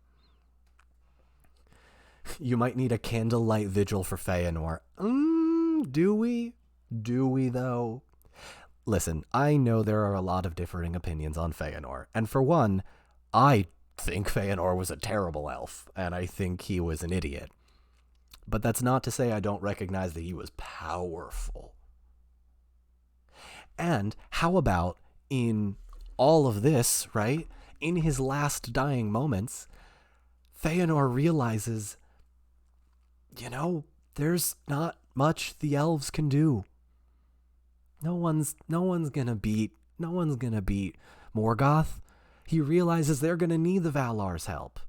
You might need a candlelight vigil for Feyenoord. Do we? Do we, though? Listen, I know there are a lot of differing opinions on Feyenoord, and for one, I think Feyenoord was a terrible elf, and I think he was an idiot. But that's not to say I don't recognize that he was powerful. And how about in all of this, right, in his last dying moments, Feyenoord realizes, there's not much the elves can do. No one's gonna beat Morgoth. He realizes they're gonna need the Valar's help.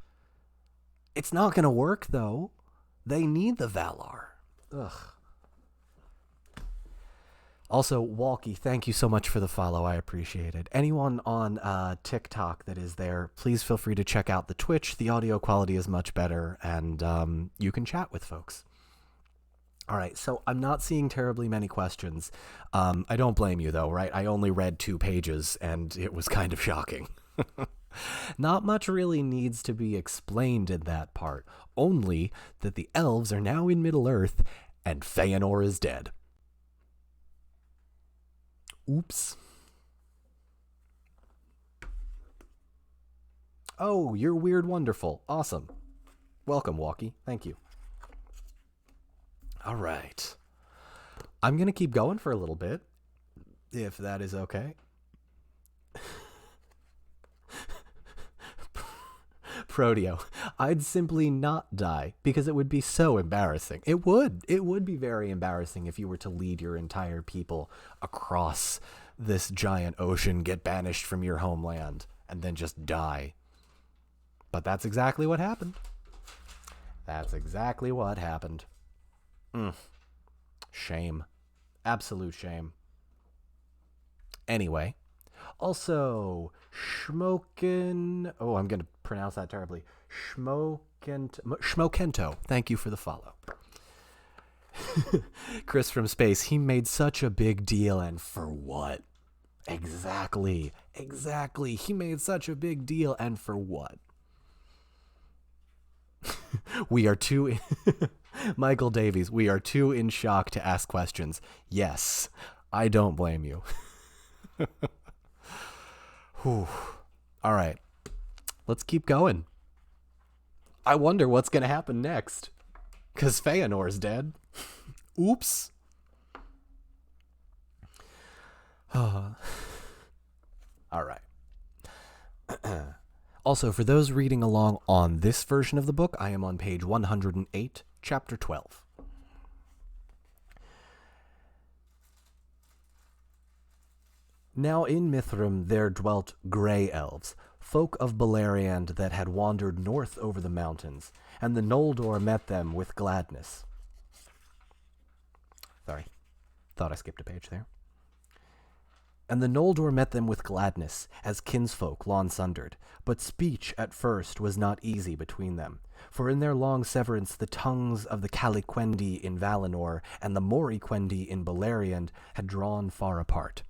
It's not gonna work though. They need the Valar. Ugh. Also, Walkie, thank you so much for the follow. I appreciate it. Anyone on TikTok that is there, please feel free to check out the Twitch. The audio quality is much better, and you can chat with folks. All right, so I'm not seeing terribly many questions. I don't blame you, though, right? I only read 2 pages, and it was kind of shocking. Not much really needs to be explained in that part, only that the elves are now in Middle-earth, and Feyenoord is dead. Oops. Oh, you're weird wonderful. Awesome. Welcome, Walkie. Thank you. All right. I'm going to keep going for a little bit, if that is okay. Proteo, I'd simply not die because it would be so embarrassing. It would be very embarrassing if you were to lead your entire people across this giant ocean, get banished from your homeland, and then just die. But that's exactly what happened. That's exactly what happened. Shame. Absolute shame. Anyway, also, Schmoken... Oh, I'm going to pronounce that terribly. Schmokento. Thank you for the follow. Chris from Space, he made such a big deal, and for what? Exactly. He made such a big deal, and for what? We are too... Michael Davies, we are too in shock to ask questions. Yes, I don't blame you. Whew. All right, let's keep going. I wonder what's going to happen next, because Feyenoord's dead. Oops. All right. Also, for those reading along on this version of the book, I am on page 108, chapter 12. Now in Mithrim there dwelt grey elves, folk of Beleriand that had wandered north over the mountains, and the Noldor met them with gladness. Sorry, thought I skipped a page there. And the Noldor met them with gladness, as kinsfolk long sundered, but speech at first was not easy between them, for in their long severance the tongues of the Caliquendi in Valinor and the Moriquendi in Beleriand had drawn far apart.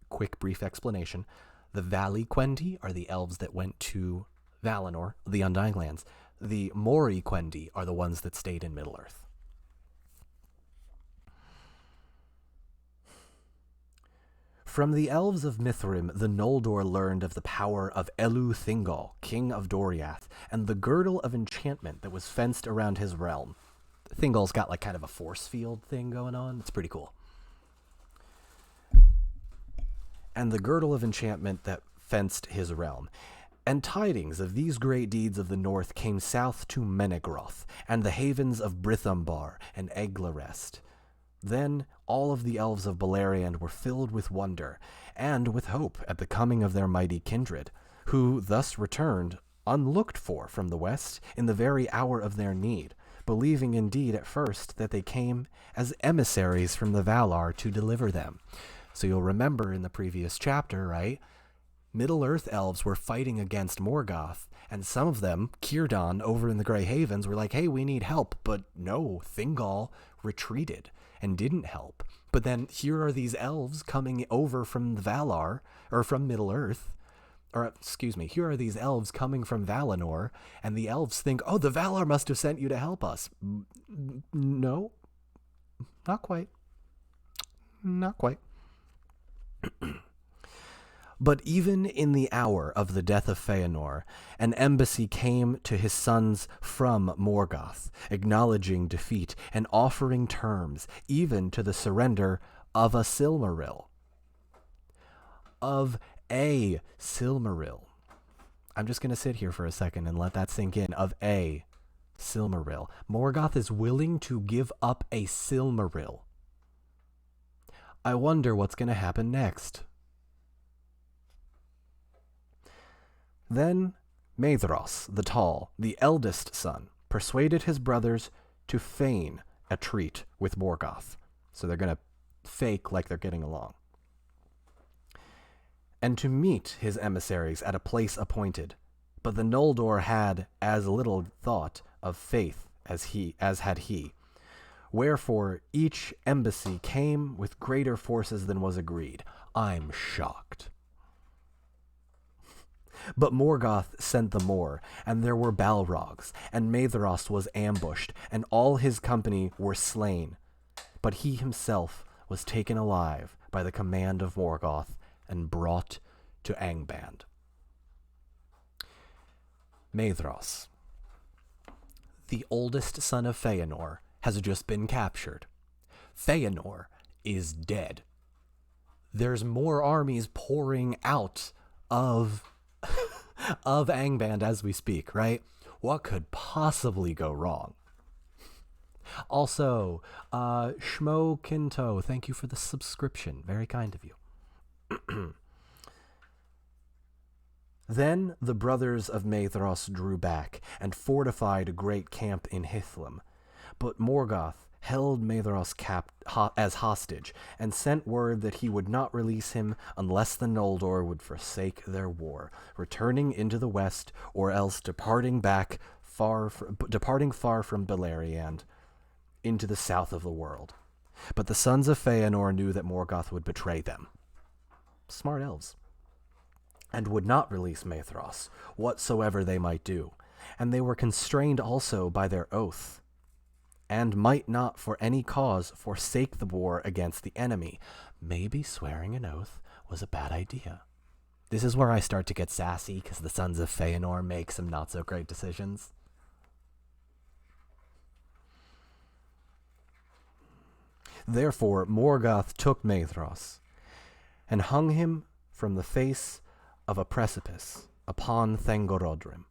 Quick brief explanation. The Valiquendi are the elves that went to Valinor, the Undying Lands. The Moriquendi are the ones that stayed in Middle-earth. From the elves of Mithrim, the Noldor learned of the power of Elu Thingol, king of Doriath, and the girdle of enchantment that was fenced around his realm. Thingol's got like kind of a force field thing going on. It's pretty cool. And the girdle of enchantment that fenced his realm. And tidings of these great deeds of the north came south to Menegroth, and the havens of Brithumbar and Eglarest. Then all of the elves of Beleriand were filled with wonder, and with hope at the coming of their mighty kindred, who thus returned, unlooked for from the west, in the very hour of their need, believing indeed at first that they came as emissaries from the Valar to deliver them. So you'll remember in the previous chapter, right? Middle-earth elves were fighting against Morgoth, and some of them, Círdan over in the Grey Havens, were like, hey, we need help. But no, Thingol retreated and didn't help. But then here are these elves coming over from the Valar, or from Middle-earth, or excuse me, here are these elves coming from Valinor, and the elves think, oh, the Valar must have sent you to help us. No, not quite. Not quite. But even in the hour of the death of Feyenoord, an embassy came to his sons from Morgoth, acknowledging defeat and offering terms, even to the surrender of a Silmaril. Of a Silmaril. I'm just going to sit here for a second and let that sink in. Of a Silmaril. Morgoth is willing to give up a Silmaril. I wonder what's going to happen next. Then Maedhros the Tall, the eldest son, persuaded his brothers to feign a treat with Morgoth. So they're going to fake like they're getting along. And to meet his emissaries at a place appointed. But the Noldor had as little thought of faith as had he. Wherefore each embassy came with greater forces than was agreed. I'm shocked. But Morgoth sent the more, and there were Balrogs, and Maedhros was ambushed, and all his company were slain. But he himself was taken alive by the command of Morgoth, and brought to Angband. Maedhros, the oldest son of Feyenoord, has just been captured. Feyenoord is dead. There's more armies pouring out of Angband as we speak, right? What could possibly go wrong? Also, Shmo Kinto, thank you for the subscription. Very kind of you. Then the brothers of Maedhros drew back and fortified a great camp in Hithlum. But Morgoth held Maedhros as hostage and sent word that he would not release him unless the Noldor would forsake their war, returning into the west, or else departing far from Beleriand into the south of the world. But the sons of Feyenoord knew that Morgoth would betray them. Smart elves. And would not release Maedhros, whatsoever they might do. And they were constrained also by their oath, and might not for any cause forsake the war against the enemy. Maybe swearing an oath was a bad idea. This is where I start to get sassy, because the sons of Feyenoord make some not-so-great decisions. Therefore Morgoth took Maedhros, and hung him from the face of a precipice upon Thangorodrim,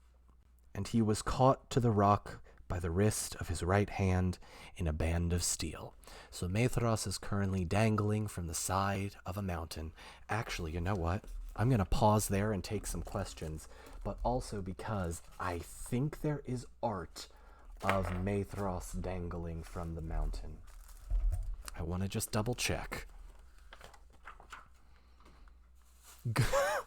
and he was caught to the rock by the wrist of his right hand in a band of steel. So Maedhros is currently dangling from the side of a mountain. Actually, you know what? I'm going to pause there and take some questions, but also because I think there is art of Maedhros dangling from the mountain. I want to just double check.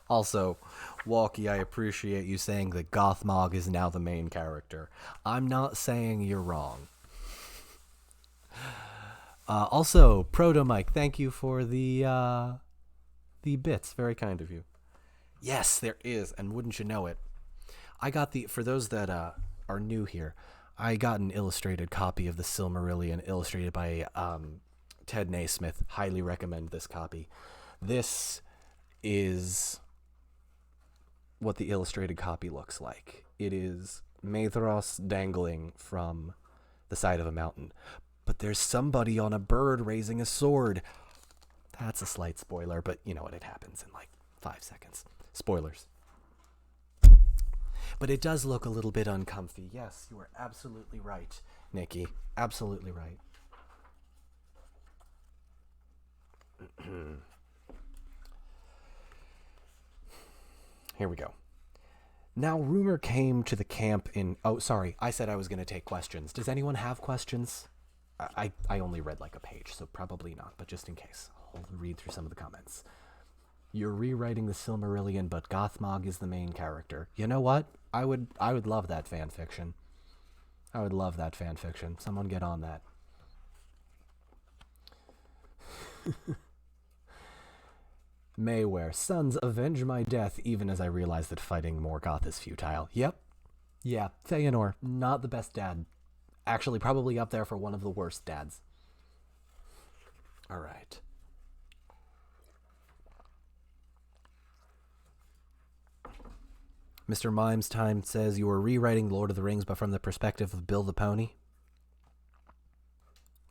Also, Walkie, I appreciate you saying that Gothmog is now the main character. I'm not saying you're wrong. Also, Protomike, thank you for the bits. Very kind of you. Yes, there is, and wouldn't you know it, I got for those that are new here, I got an illustrated copy of the Silmarillion, illustrated by Ted Naismith. Highly recommend this copy. This is what the illustrated copy looks like. It is Maedhros dangling from the side of a mountain. But there's somebody on a bird raising a sword. That's a slight spoiler, but you know what? It happens in like 5 seconds. Spoilers. But it does look a little bit uncomfy. Yes, you are absolutely right, Nikki. Absolutely right. Here we go. Now, rumor came to the camp in... Oh, sorry. I said I was going to take questions. Does anyone have questions? I only read like a page, so probably not, but just in case. I'll read through some of the comments. You're rewriting the Silmarillion, but Gothmog is the main character. You know what? I would love that fan fiction. I would love that fan fiction. Someone get on that. Mayware, sons, avenge my death even as I realize that fighting Morgoth is futile. Yep. Yeah, Feyenoord, not the best dad. Actually, probably up there for one of the worst dads. Alright. Mr. Mimes Time says you were rewriting Lord of the Rings, but from the perspective of Bill the Pony.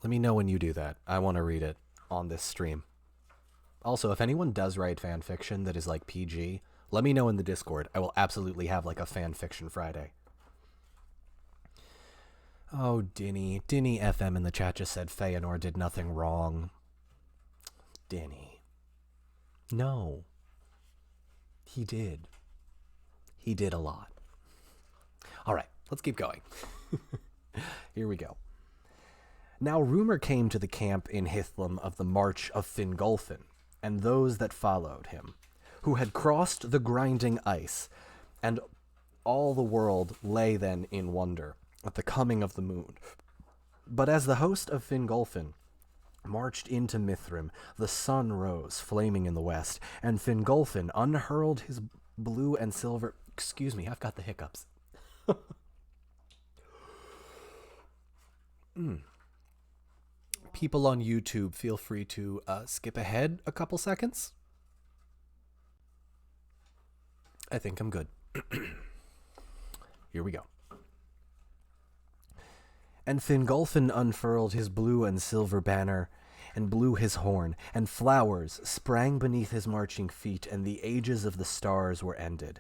Let me know when you do that. I want to read it on this stream. Also, if anyone does write fan fiction that is like PG, let me know in the Discord. I will absolutely have like a fan fiction Friday. Oh, Dinny FM in the chat just said Feyenoord did nothing wrong. Dinny. No. He did. He did a lot. All right, let's keep going. Here we go. Now rumor came to the camp in Hithlum of the march of Fingolfin, and those that followed him, who had crossed the grinding ice, and all the world lay then in wonder at the coming of the moon. But as the host of Fingolfin marched into Mithrim, the sun rose, flaming in the west, and Fingolfin unhurled his blue and silver... Excuse me, I've got the hiccups. People on YouTube, feel free to skip ahead a couple seconds. I think I'm good. Here we go. And Fingolfin unfurled his blue and silver banner, and blew his horn, and flowers sprang beneath his marching feet, and the ages of the stars were ended.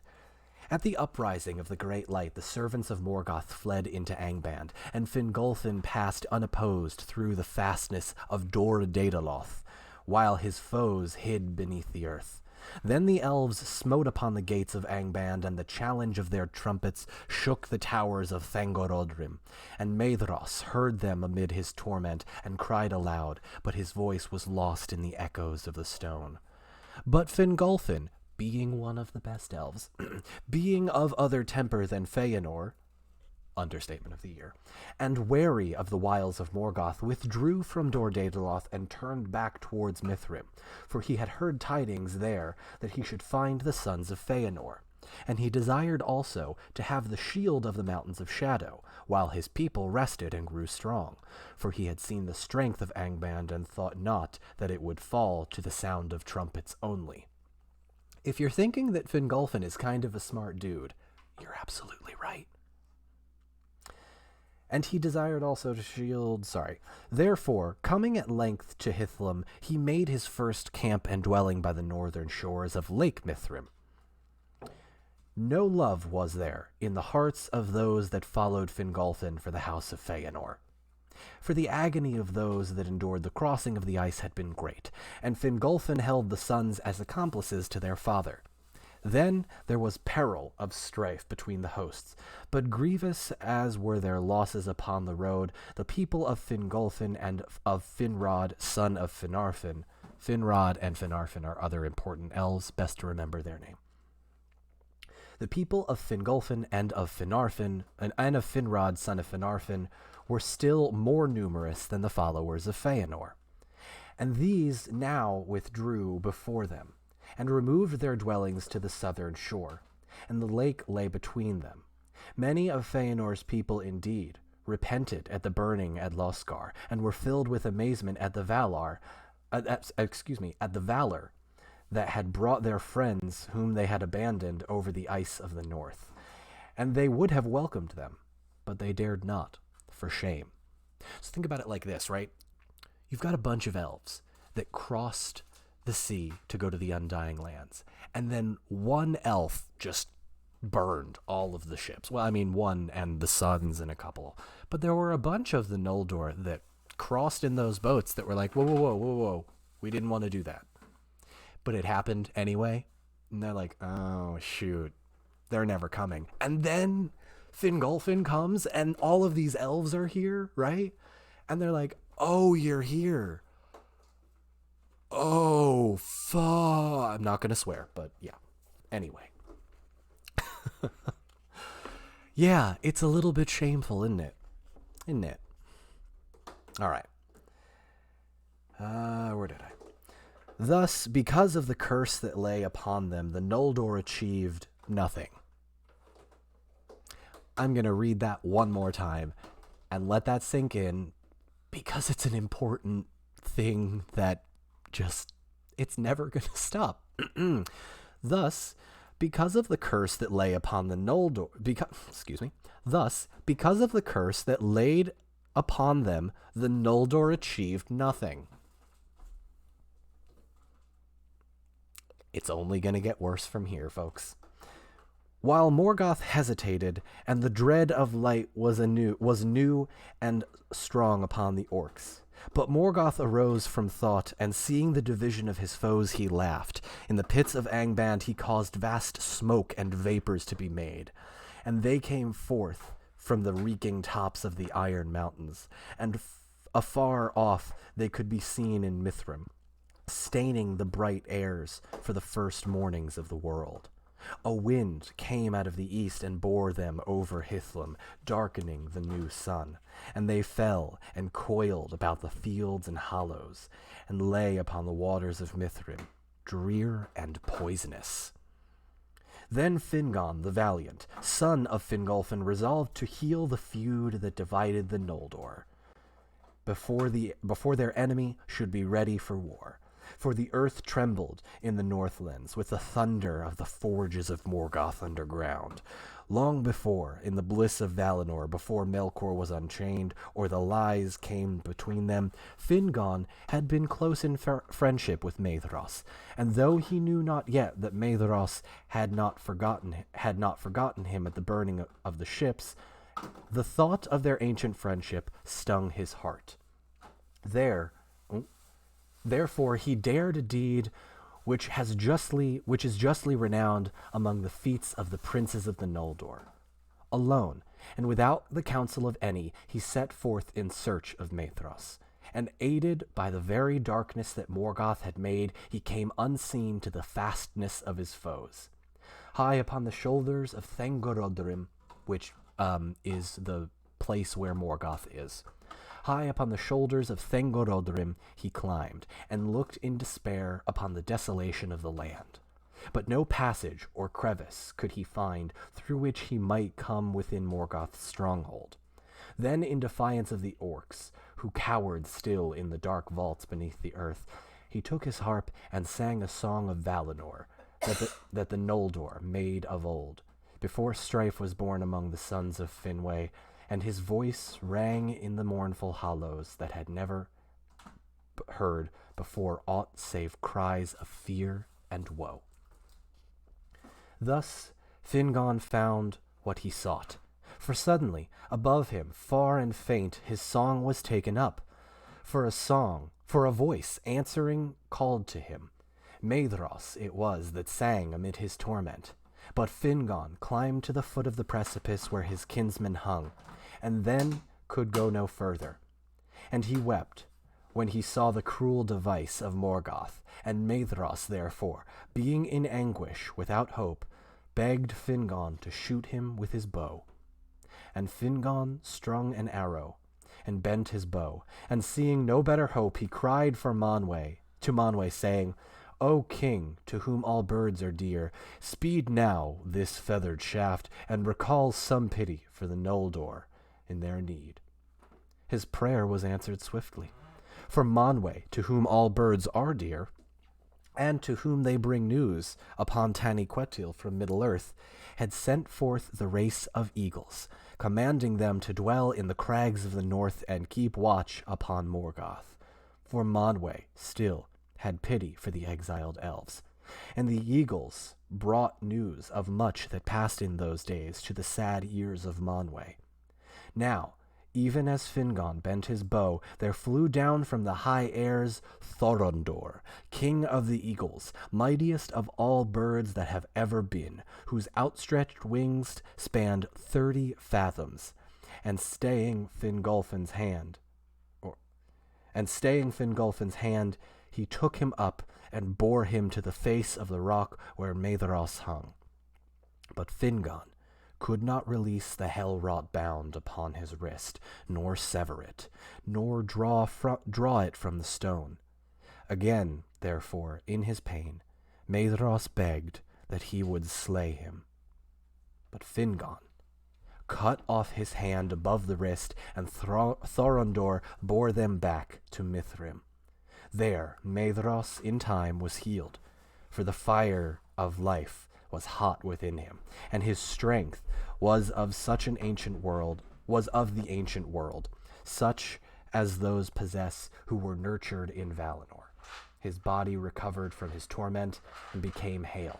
At the uprising of the great light, the servants of Morgoth fled into Angband, and Fingolfin passed unopposed through the fastness of Dor-Daedaloth, while his foes hid beneath the earth. Then the elves smote upon the gates of Angband, and the challenge of their trumpets shook the towers of Thangorodrim. And Maedhros heard them amid his torment, and cried aloud, but his voice was lost in the echoes of the stone. But Fingolfin, being one of the best elves, being of other temper than Feyenoord, understatement of the year, and wary of the wiles of Morgoth, withdrew from Dor-Daedaloth and turned back towards Mithrim, for he had heard tidings there that he should find the sons of Feyenoord. And he desired also to have the shield of the Mountains of Shadow, while his people rested and grew strong, for he had seen the strength of Angband and thought not that it would fall to the sound of trumpets only. If you're thinking that Fingolfin is kind of a smart dude, you're absolutely right. And he desired also to shield... Therefore, coming at length to Hithlum, he made his first camp and dwelling by the northern shores of Lake Mithrim. No love was there in the hearts of those that followed Fingolfin for the house of Feyenoord. For the agony of those that endured the crossing of the ice had been great, and Fingolfin held the sons as accomplices to their father. Then there was peril of strife between the hosts, but grievous as were their losses upon the road, the people of Fingolfin and of Finrod, son of Finarfin. Finrod and Finarfin are other important elves, best to remember their name. The people of Fingolfin and of Finarfin, and of Finrod, son of Finarfin, were still more numerous than the followers of Feyenoord. And these now withdrew before them, and removed their dwellings to the southern shore, and the lake lay between them. Many of Feyenoord's people indeed repented at the burning at Loskar, and were filled with amazement at the Valar, at the valor that had brought their friends whom they had abandoned over the ice of the north. And they would have welcomed them, but they dared not, for shame, So think about it like this, right? You've got a bunch of elves that crossed the sea to go to the Undying Lands, and then one elf just burned all of the ships. Well, I mean, one and the sons and a couple. But there were a bunch of the Noldor that crossed in those boats that were like, whoa, whoa, whoa, whoa, whoa. We didn't want to do that. But it happened anyway. And they're like, oh, shoot. They're never coming. And then Fingolfin comes and all of these elves are here, right? And they're like, oh, you're here. Oh, fuck. I'm not going to swear, but yeah. Anyway. Yeah, it's a little bit shameful, isn't it? Isn't it? All right. Where did I? Thus, because of the curse that lay upon them, the Noldor achieved nothing. I'm going to read that one more time and let that sink in, because it's an important thing that just, it's never going to stop. Thus, because of the curse that lay upon the Noldor, Thus, because of the curse that laid upon them, the Noldor achieved nothing. It's only going to get worse from here, folks. While Morgoth hesitated, and the dread of light was new and strong upon the orcs. But Morgoth arose from thought, and seeing the division of his foes, he laughed. In the pits of Angband he caused vast smoke and vapors to be made, and they came forth from the reeking tops of the iron mountains, and afar off they could be seen in Mithrim, staining the bright airs for the first mornings of the world. A wind came out of the east and bore them over Hithlum, darkening the new sun, and they fell and coiled about the fields and hollows, and lay upon the waters of Mithrim, drear and poisonous. Then Fingon the valiant, son of Fingolfin, resolved to heal the feud that divided the Noldor, before their enemy should be ready for war. For the earth trembled in the Northlands with the thunder of the forges of Morgoth underground. Long before, in the bliss of Valinor, before Melkor was unchained, or the lies came between them, Fingon had been close in friendship with Maedhros, and though he knew not yet that Maedhros had not forgotten him at the burning of the ships, the thought of their ancient friendship stung his heart. Therefore he dared a deed which is justly renowned among the feats of the princes of the Noldor. Alone, and without the counsel of any, he set forth in search of Maedhros, and aided by the very darkness that Morgoth had made, he came unseen to the fastness of his foes. High upon the shoulders of Thangorodrim, which is the place where Morgoth is. High upon the shoulders of Thangorodrim he climbed, and looked in despair upon the desolation of the land. But no passage or crevice could he find through which he might come within Morgoth's stronghold. Then, in defiance of the orcs, who cowered still in the dark vaults beneath the earth, he took his harp and sang a song of Valinor, that the Noldor made of old, before strife was born among the sons of Finwë, and his voice rang in the mournful hollows that had never heard before aught save cries of fear and woe. Thus Fingon found what he sought, for suddenly, above him, far and faint, his song was taken up. For a voice answering called to him. Maedhros it was that sang amid his torment. But Fingon climbed to the foot of the precipice where his kinsman hung, and then could go no further. And he wept when he saw the cruel device of Morgoth, and Maedhros therefore, being in anguish without hope, begged Fingon to shoot him with his bow. And Fingon strung an arrow, and bent his bow, and seeing no better hope, he cried to Manwë, saying, O king, to whom all birds are dear, speed now this feathered shaft, and recall some pity for the Noldor in their need. His prayer was answered swiftly, for Manwë, to whom all birds are dear, and to whom they bring news upon Taniquetil from Middle-earth, had sent forth the race of eagles, commanding them to dwell in the crags of the north and keep watch upon Morgoth. For Manwë still had pity for the exiled elves, and the eagles brought news of much that passed in those days to the sad ears of Manwë. Now, even as Fingon bent his bow, there flew down from the high airs Thorondor, king of the eagles, mightiest of all birds that have ever been, whose outstretched wings spanned 30 fathoms, and staying Fingolfin's hand, he took him up and bore him to the face of the rock where Maedhros hung. But Fingon could not release the hell-wrought bound upon his wrist, nor sever it, nor draw it from the stone. Again, therefore, in his pain, Maedhros begged that he would slay him. But Fingon cut off his hand above the wrist, and Thorondor bore them back to Mithrim. There, Maedhros in time was healed, for the fire of life was hot within him, and his strength was of the ancient world, such as those possess who were nurtured in Valinor. His body recovered from his torment and became hale.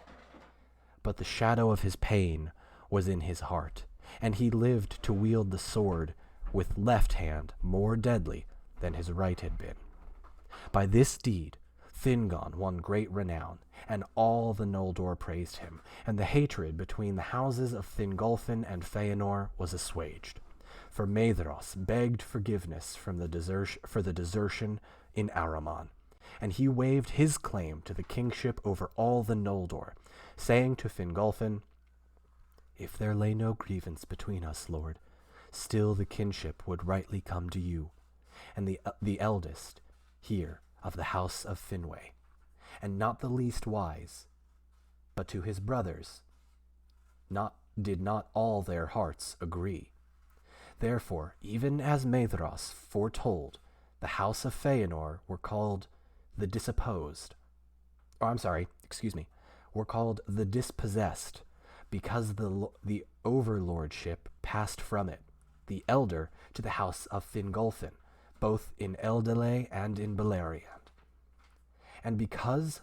But the shadow of his pain was in his heart, and he lived to wield the sword with left hand more deadly than his right had been. By this deed Fingon won great renown, and all the Noldor praised him, and the hatred between the houses of Fingolfin and Feyenoord was assuaged. For Maedhros begged forgiveness for the desertion in Ahriman, and he waived his claim to the kingship over all the Noldor, saying to Fingolfin, "If there lay no grievance between us, lord, still the kinship would rightly come to you, and the eldest here of the house of Finwë, and not the least wise, but to his brothers did not all their hearts agree. Therefore, even as Maedhros foretold, the house of Feyenoord were called the dispossessed, because the overlordship passed from it, the elder to the house of Fingolfin, both in Eldale and in Beleriand. And because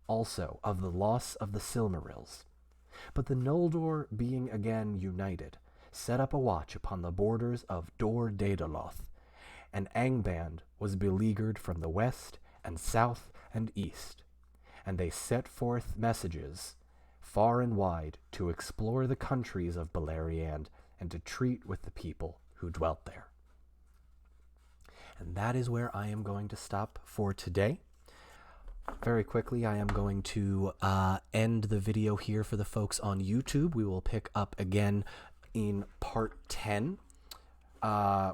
also of the loss of the Silmarils. But the Noldor, being again united, set up a watch upon the borders of Dor Daedaloth, and Angband was beleaguered from the west and south and east, and they set forth messages far and wide to explore the countries of Beleriand and to treat with the people who dwelt there. And that is where I am going to stop for today. Very quickly, I am going to end the video here for the folks on YouTube. We will pick up again in part 10.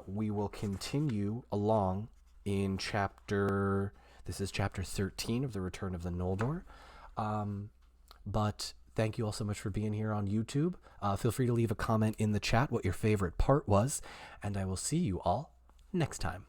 We will continue along in chapter 13 of The Return of the Noldor. But thank you all so much for being here on YouTube. Feel free to leave a comment in the chat what your favorite part was, and I will see you all next time.